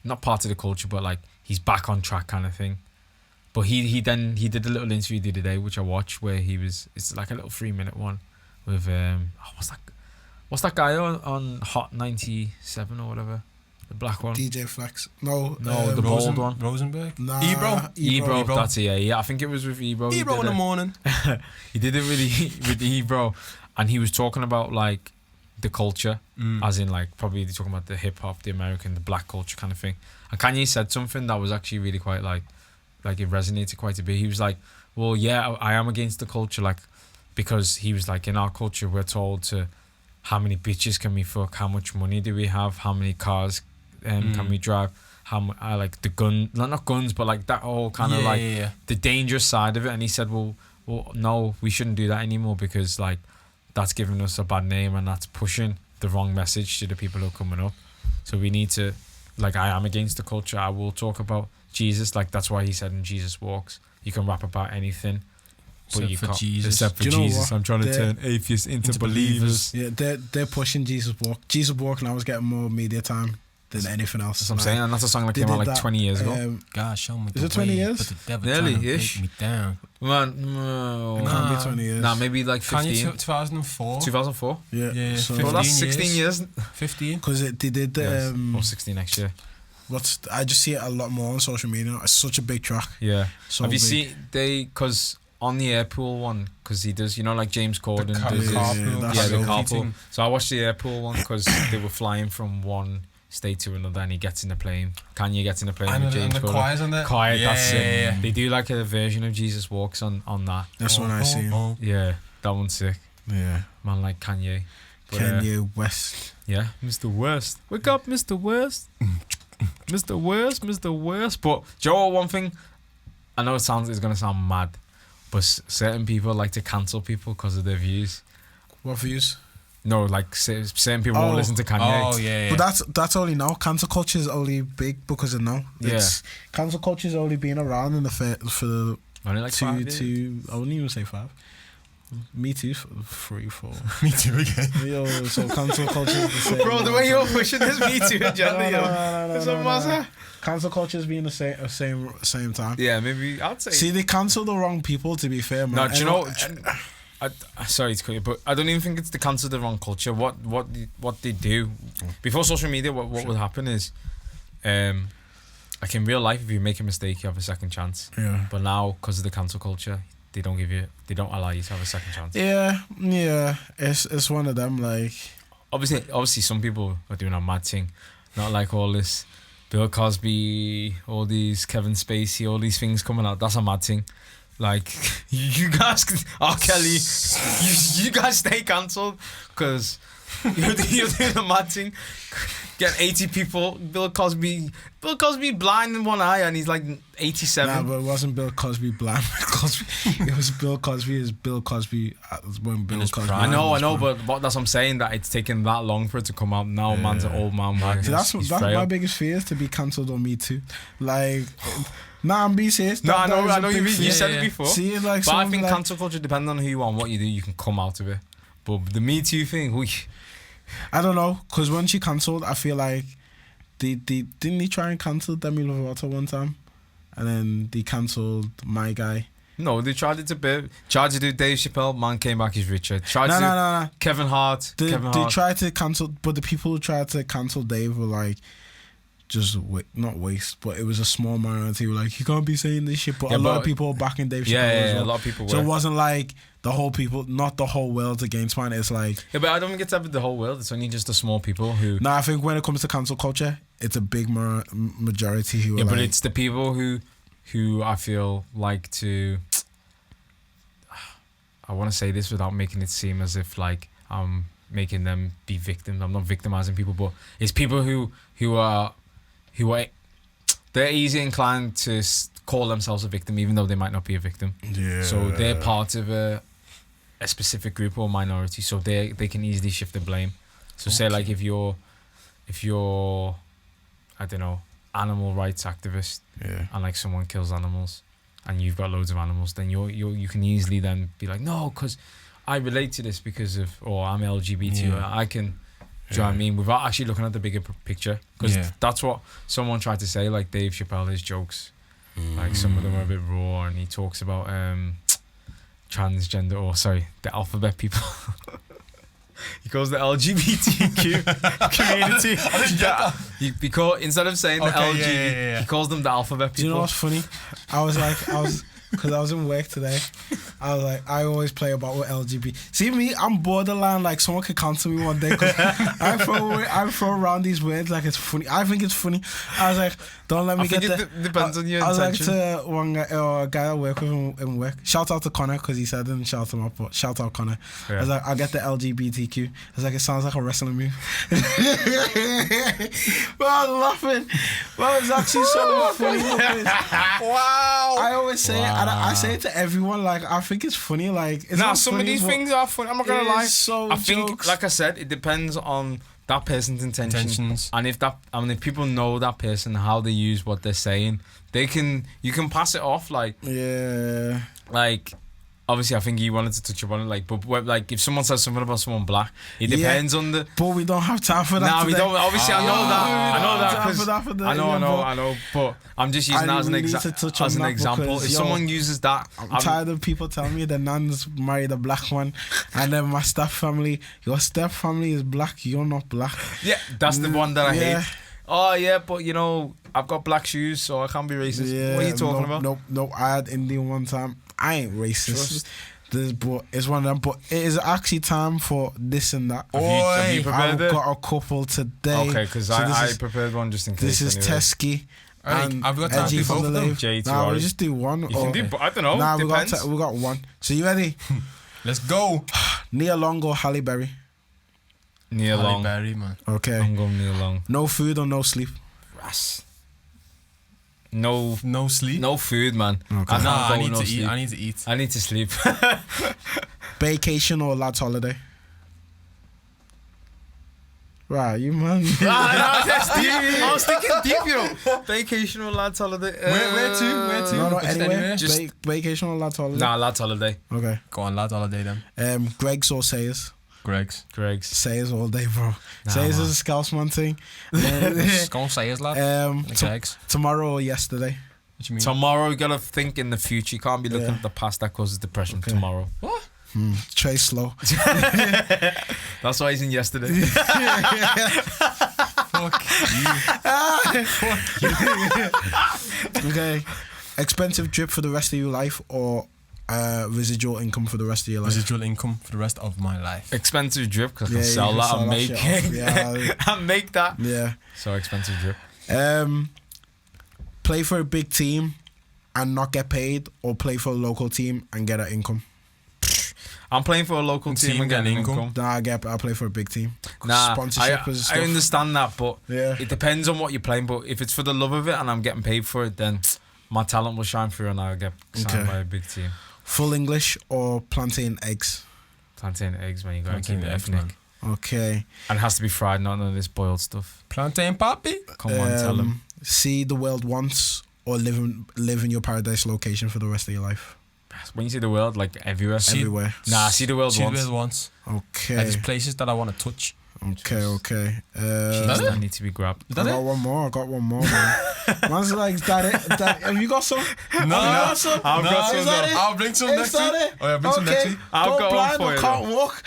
S1: not part of the culture, but like he's back on track kind of thing. But he did a little interview the other day which I watched, where it's like a little 3-minute one with what's that guy on Hot 97 or whatever, the black one,
S2: DJ Flex. No,
S1: the bald one,
S3: Rosenberg.
S2: Nah,
S3: Ebro.
S1: That's it. Yeah, I think it was with Ebro.
S3: Ebro in the morning.
S1: He did it with Ebro, and he was talking about like the culture, as in like probably talking about the hip hop, the American, the black culture kind of thing. And Kanye said something that was actually really quite like it resonated quite a bit. He was like, well, yeah, I am against the culture, like, because he was like, in our culture we're told to, how many bitches can we fuck, how much money do we have, how many cars can we drive, I like the gun, not guns, but like that whole kind of the dangerous side of it. And he said, well, no, we shouldn't do that anymore, because like that's giving us a bad name and that's pushing the wrong message to the people who are coming up. So we need to, like, I am against the culture. I will talk about Jesus, like that's why he said in Jesus Walks, you can rap about anything But you
S3: for
S1: can't.
S3: Jesus.
S1: Except for
S2: Do you know
S1: Jesus.
S2: what?
S1: I'm trying to
S2: They're-
S1: turn atheists into
S3: into
S1: believers.
S2: Yeah, they're pushing Jesus Walk. Jesus Walk now is getting more media time than anything else.
S1: That's what I'm saying. And that's a song that
S2: They
S1: came out
S2: did
S1: like
S2: that,
S1: 20 years ago.
S3: God, show me
S2: Is
S3: the
S2: it 20
S3: way,
S2: years?
S3: but the devil
S1: Nearly
S3: trying to
S1: ish.
S3: break me down.
S1: Man, no.
S2: It can't be 20 years.
S1: Nah, maybe like
S3: Kanye
S1: 15.
S3: 2004.
S1: 2004.
S2: Yeah,
S3: Yeah,
S2: so,
S3: 15
S1: Well, that's 16 years.
S3: 15.
S2: because they did the
S1: Yes. Or 16 next year.
S2: I just see it a lot more on social media. It's such a big track.
S1: Yeah.
S2: So
S1: Have you
S2: big.
S1: seen because on the Airpool one, because he does, you know, like James Corden does his-
S2: carpool.
S1: yeah,
S2: That's
S1: the
S2: so
S1: carpool. So I watched the Airpool one because they were flying from one state to another, and he gets in the plane. Kanye gets in the plane
S3: And
S1: with James
S3: the
S1: Corden.
S3: choirs on there.
S1: Quiet,
S3: yeah,
S1: that's
S3: yeah,
S1: it.
S3: yeah.
S1: They do like a version of Jesus Walks on that.
S2: That's what I see.
S1: Yeah, that one's sick.
S2: Yeah,
S1: Man, like Kanye. But,
S2: Kanye West.
S1: yeah, Mr. Worst. Wake up, Mr. Worst. Mr. Worst, Mr. Worst. But do you know what, one thing? I know it's gonna sound mad, but certain people like to cancel people because of their views.
S2: What views?
S1: No, like certain people won't
S2: Oh.
S1: listen to Kanye.
S3: Oh yeah.
S2: But that's only now. Cancel culture is only big because of now. It's, cancel culture has only been around in the for
S1: Only like 5 years.
S2: two. I wouldn't even say 5. Me too. 3, 4.
S3: Me too again.
S2: Yo, so cancel culture is the same.
S1: Bro, the way you're pushing this Me Too agenda, yo.
S2: no,
S1: It's a matter.
S2: Cancel culture has been the same time.
S1: Yeah, maybe I'd say.
S2: See, they cancel the wrong people. To be fair, man.
S1: No, do you know? Sorry to cut you, but I don't even think it's to cancel the wrong culture. What they do before social media, what would happen is, like in real life, if you make a mistake, you have a second chance.
S2: Yeah.
S1: But now, because of the cancel culture, they don't allow you to have a second chance.
S2: Yeah. It's one of them. Like,
S1: Obviously, some people are doing a mad thing, not like all this Bill Cosby, all these Kevin Spacey, all these things coming out. That's a mad thing. Like you guys, R. Kelly, you guys stay cancelled because you're doing a mad thing. Get 80 people. Bill Cosby blind in one eye and he's like 87.
S2: nah, but it wasn't Bill Cosby blind. It was Bill Cosby. Is Bill Cosby when Bill
S3: his
S2: Cosby?
S3: prime.
S1: I know,
S2: was prime.
S1: but that's what I'm saying, that it's taken that long for it to come out. Now man's an old man.
S2: See, that's
S1: he's
S2: my
S1: frail.
S2: biggest fear is to be cancelled on Me Too. Like, nah, I'm being serious.
S1: No,
S2: That is
S1: I
S2: a
S1: know
S2: big
S1: you mean.
S2: fear.
S1: You said
S3: Yeah,
S1: it
S3: yeah.
S1: before.
S2: See, like,
S1: But I
S2: someone
S1: think
S2: like,
S1: cancel culture, depending on who you are and what you do, you can come out of it. But the Me Too thing,
S2: I don't know, because when she cancelled, I feel like didn't they try and cancel Demi Lovato one time, and then they cancelled my guy.
S1: no, they tried it to do Dave Chappelle, man came back, he's richer. Tried to do
S2: No.
S1: Kevin Hart.
S2: They
S1: Kevin Hart.
S2: tried to cancel, but the people who tried to cancel Dave were like, just not waste, but it was a small minority who were like, you can't be saying this shit. But
S1: Yeah,
S2: a lot
S1: but-
S2: of people were backing Dave Chappelle
S1: Yeah,
S2: as well.
S1: a lot of people were.
S2: So it wasn't like the whole people, not the whole world against man. It's like,
S1: Yeah, but I don't think it's ever the whole world. It's only just the small people who.
S2: no, I think when it comes to cancel culture, it's a big majority who are
S1: Yeah, but
S2: like,
S1: it's the people who I feel like to. I want to say this without making it seem as if like I'm making them be victims. I'm not victimizing people, but it's people who are they're easy inclined to call themselves a victim, even though they might not be a victim.
S2: yeah.
S1: So they're part of a specific group or minority, so they can easily shift the blame. So say like if you're I don't know, animal rights activist,
S2: Yeah.
S1: and like someone kills animals and you've got loads of animals, then you can easily then be like, no, because I relate to this because of, or I'm LGBT,
S3: Yeah.
S1: or I can, do you know what I mean, without actually looking at the bigger picture, because
S3: Yeah.
S1: that's what someone tried to say, like Dave Chappelle, his jokes, like some of them are a bit raw, and he talks about transgender, or sorry, the alphabet people. He calls the LGBTQ community. Instead of saying the
S3: Okay,
S1: LG,
S3: yeah.
S1: he calls them the alphabet
S2: Do you know
S1: people.
S2: what's funny? Because I was in work today. I was like, I always play about with LGBT. See me, I'm borderline. Like someone could cancel me one day. 'Cause I throw around these words like it's funny. I think it's funny. I was like, don't let me
S1: I
S2: get
S1: think
S2: the.
S1: it depends on your
S2: I was like
S1: intention.
S2: to one guy, a guy I work with in work. Shout out to Connor because he said I didn't shout him up, but shout out Connor. I was like, I'll get the LGBTQ. I was like, it sounds like a wrestling move. Well, I was laughing. Well, it's actually so funny.
S1: Wow.
S2: I always say it, and I say it to everyone. Like, I think it's funny. Like, it's
S1: Nah,
S2: not
S1: some of
S2: funny,
S1: these
S2: but
S1: things are funny. I'm not gonna
S2: it
S1: lie.
S2: is so
S1: I think,
S2: jokes.
S1: like I said, it depends on that person's
S3: Intentions.
S1: and if people know that person, how they use what they're saying, you can pass it off like
S2: yeah,
S1: obviously I think you wanted to touch upon it, like, but like if someone says something about someone black, it depends on the.
S2: But we don't have time for that.
S1: Nah, we
S2: today.
S1: don't. Obviously, I know that. 'Cause I know. But I'm just using that as an example. If someone uses that,
S2: I'm tired of people telling me the nans married a black one, and then my step family, your step family is black. You're not black.
S1: Yeah, that's the one that I hate. Oh yeah, but you know, I've got black shoes, so I can't be racist.
S2: Yeah,
S1: what are you talking about?
S2: Nope. I had Indian one time. I ain't racist. But it's one of them. But it is actually time for this and that.
S1: Have you
S2: I've
S1: prepared it?
S2: got a couple today.
S1: Okay, because I prepared one just in case.
S2: This is
S1: anyway.
S2: Tesky.
S3: Alright, have we got time
S2: Edgy
S3: to do
S2: from
S3: both
S2: the
S3: of them?
S2: Lave.
S1: J2
S2: Nah, we'll
S1: already.
S2: just do one.
S1: You can do, I don't know.
S2: Nah,
S1: depends.
S2: we got one. So you ready?
S3: Let's go.
S2: Nia Long or Halle Berry?
S1: Nia
S3: Halle
S1: Long.
S3: Berry, man.
S2: Okay.
S1: I'm going Nia Long.
S2: No food or no sleep?
S1: Ras. No
S3: sleep.
S1: no food, man.
S2: Okay.
S1: I can't
S3: Nah,
S1: go
S3: I need
S1: no
S3: to
S1: sleep.
S3: eat. I need to eat.
S1: I need to sleep.
S2: Vacation or lads holiday? Right, you man.
S1: That's deep. I was thinking deep, you know. Vacation or lads holiday.
S3: Where to?
S2: No,
S3: Just
S2: anywhere.
S3: anywhere?
S1: Just-
S2: Vacation or lads holiday?
S1: Nah, lads holiday.
S2: Okay.
S3: Go on, lad. Holiday then.
S2: Greg's or Sayers?
S3: Greg's.
S1: Greg's.
S2: Sayers all day, bro.
S1: Nah,
S2: Sayers
S1: man.
S2: is a Scousman thing.
S3: Just go and say his lad. Greg's.
S2: Tomorrow or yesterday?
S3: What you mean?
S1: Tomorrow, you gotta think in the future. You can't be looking
S2: Yeah.
S1: at the past that causes depression.
S2: Okay.
S1: Tomorrow.
S2: Trey Slow.
S1: That's why he's in yesterday.
S3: Fuck you.
S2: Okay. Expensive drip for the rest of your life or residual income for the rest of your life?
S3: Residual income for the rest of my life.
S1: Expensive drip because I
S2: Yeah,
S1: can
S2: you
S1: sell
S2: can
S1: that
S2: sell
S1: and
S2: that
S1: make
S2: shit off. Yeah.
S1: and make that.
S2: Yeah.
S1: So expensive drip.
S2: Play for a big team and not get paid, or play for a local team and get an income?
S1: I'm playing for a local team and getting income.
S2: Nah, I play for a big team.
S1: Nah,
S2: Sponsorship is stuff.
S1: I understand that, but
S2: Yeah.
S1: it depends on what you're playing. But if it's for the love of it and I'm getting paid for it, then my talent will shine through and I'll get signed
S2: Okay.
S1: by a big team.
S2: Full English or plantain eggs?
S1: Plantain eggs, man. You gotta
S3: Plantain
S1: keep it
S3: eggs,
S1: ethnic.
S3: man.
S2: Okay.
S1: And it has to be fried, not none of this boiled stuff.
S3: Plantain poppy.
S1: Come on, tell him.
S2: See the world once or live in your paradise location for the rest of your life?
S1: When you see the world, like everywhere.
S2: Everywhere.
S1: Nah, see the world
S3: See
S1: once.
S3: the once. Like,
S2: Okay.
S3: there's places that I want to touch.
S2: Okay.
S1: Jeez, I need to be grabbed.
S3: Is
S2: I
S3: that
S2: got
S3: it?
S2: one more. Man. Man's like, is that it? Have you got some?
S3: No,
S1: I've got some.
S3: I'll bring some next week.
S2: it?
S3: Oh yeah, bring some next week.
S1: I've
S2: Go
S1: got one
S2: blind
S1: for
S2: or
S1: you.
S2: can't walk.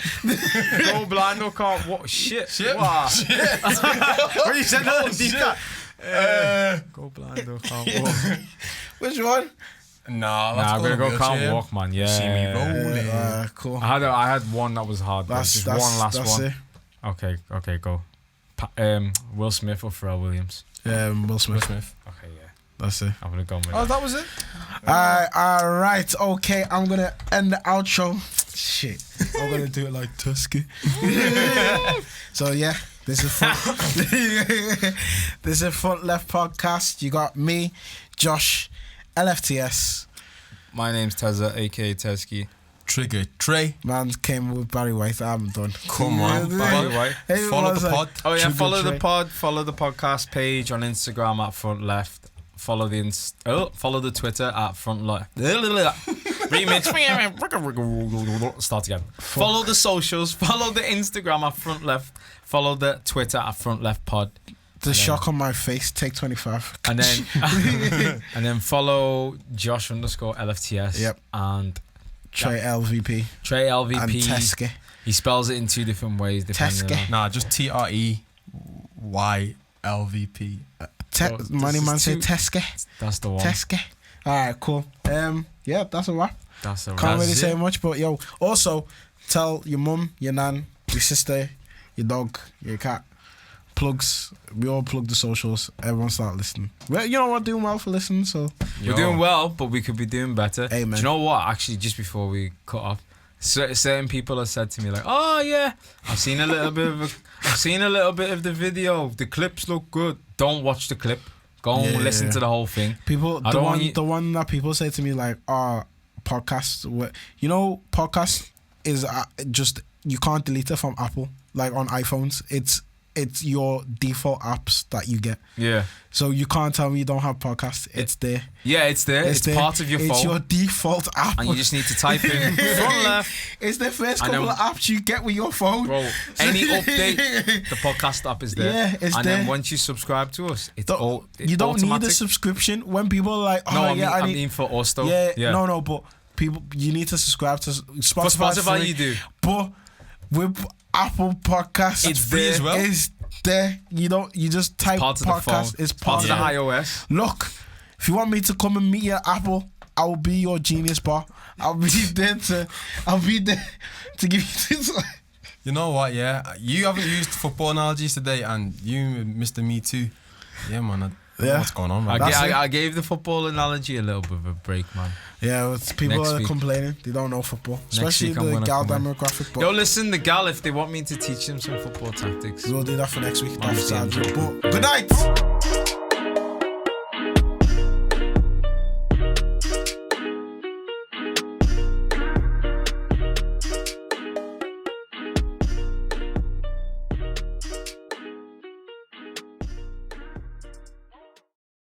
S1: Go blind or can't walk. Shit.
S3: Shit.
S1: Wow.
S3: Shit.
S1: What you said?
S3: Oh, shit.
S1: Go blind or can't walk.
S2: Which one?
S3: Nah,
S1: Nah, I'm gonna go can't
S3: wheelchair.
S1: walk, man. Yeah.
S3: See me rolling.
S2: Cool.
S1: I had one that was hard. But
S2: That's
S1: just one last
S2: that's
S1: one.
S2: it.
S1: Okay, go. Will Smith or Pharrell Williams?
S2: Will
S3: Will
S2: Smith.
S3: Smith.
S1: Okay, yeah.
S2: That's it.
S1: I'm gonna go with
S3: Oh,
S1: that.
S3: that was it.
S2: All right. Okay, I'm gonna end the outro. Shit. I'm gonna do it like Tusky. So yeah, this is this is Front Left Podcast. You got me, Josh, LFTS.
S1: My name's Teza, aka Tezky.
S3: Trigger Trey.
S2: Man came with Barry White. I haven't done.
S3: Come on,
S1: By the way.
S2: Hey,
S3: Follow
S2: man's
S3: the
S2: like,
S3: pod.
S1: Oh yeah,
S2: Trigger
S1: follow the
S2: Trey.
S1: pod, follow the podcast page on Instagram at Front Left. Follow the follow the Twitter at Front Left. Remix. Start again. Follow the socials. Follow the Instagram at Front Left. Follow the Twitter at Front Left Pod.
S2: The shock on my face. Take 25.
S1: And then and then follow Josh _ LFTS.
S2: Yep.
S1: And
S2: Trey LVP
S1: Trey LVP.
S2: and Teske.
S1: He spells it in two different ways depending
S2: Teske.
S1: on.
S3: Nah, just TREYLVP.
S2: Money
S1: this
S2: man
S1: is
S2: say
S1: too-
S2: Teske.
S1: That's the one.
S2: Teske. All right, cool. Yeah, that's a wrap.
S1: That's the
S2: Can't
S1: one.
S2: really say much, but yo, also tell your mum, your nan, your sister, your dog, your cat. Plugs. We all plug the socials. Everyone start listening. Well, you know what? Doing well for listening. So
S1: We're doing well, but we could be doing better.
S2: Amen.
S1: Do you know what? Actually, just before we cut off, certain people have said to me like, "Oh yeah, I've seen a little bit of the video. The clips look good. Don't watch the clip. Go and
S2: Yeah.
S1: listen to the whole thing."
S2: people,
S1: I don't want you-
S2: the one that people say to me like, podcasts. You know, podcast is just you can't delete it from Apple. Like on iPhones, it's it's your default apps that you get.
S1: Yeah.
S2: So you can't tell me you don't have podcasts. It's there.
S1: Yeah, it's there. It's
S2: there.
S1: part of your phone.
S2: It's your default app.
S1: And you just need to type in front left.
S2: It's the first
S1: And
S2: couple
S1: then-
S2: of apps you get with your phone.
S1: Bro, any update, the podcast app is there.
S2: Yeah, it's
S1: and
S2: there.
S1: then once you subscribe to us, it's
S2: You don't need a
S1: automatic.
S2: subscription. When people are like, oh
S1: No,
S2: yeah,
S1: I mean for us though.
S2: yeah, no, but people, you need to subscribe to Spotify.
S1: For Spotify,
S2: free,
S1: you do.
S2: But with Apple Podcasts,
S1: It's there as well.
S2: It's there. You just type
S1: Part of the phone.
S2: podcast. It's
S1: Part of the
S2: it.
S1: iOS.
S2: Look, if you want me to come and meet you at Apple, I will be your genius bar. I'll be there to give you this.
S3: You know what? Yeah, you haven't used football analogies today, and you, Mr. Me Too. Yeah, man. I don't know what's going on, man?
S1: I gave the football analogy a little bit of a break, man.
S2: Yeah, people
S1: Next
S2: are
S1: week.
S2: complaining. They don't know football,
S1: Next
S2: especially
S1: week I'm
S2: the
S1: gonna
S2: gal
S1: come in.
S2: demographic. But
S1: Yo, listen, the gal, if they want me to teach them some football tactics.
S2: we'll do that for next week.
S1: Honestly,
S2: That's
S1: I'm
S2: sad. But good night.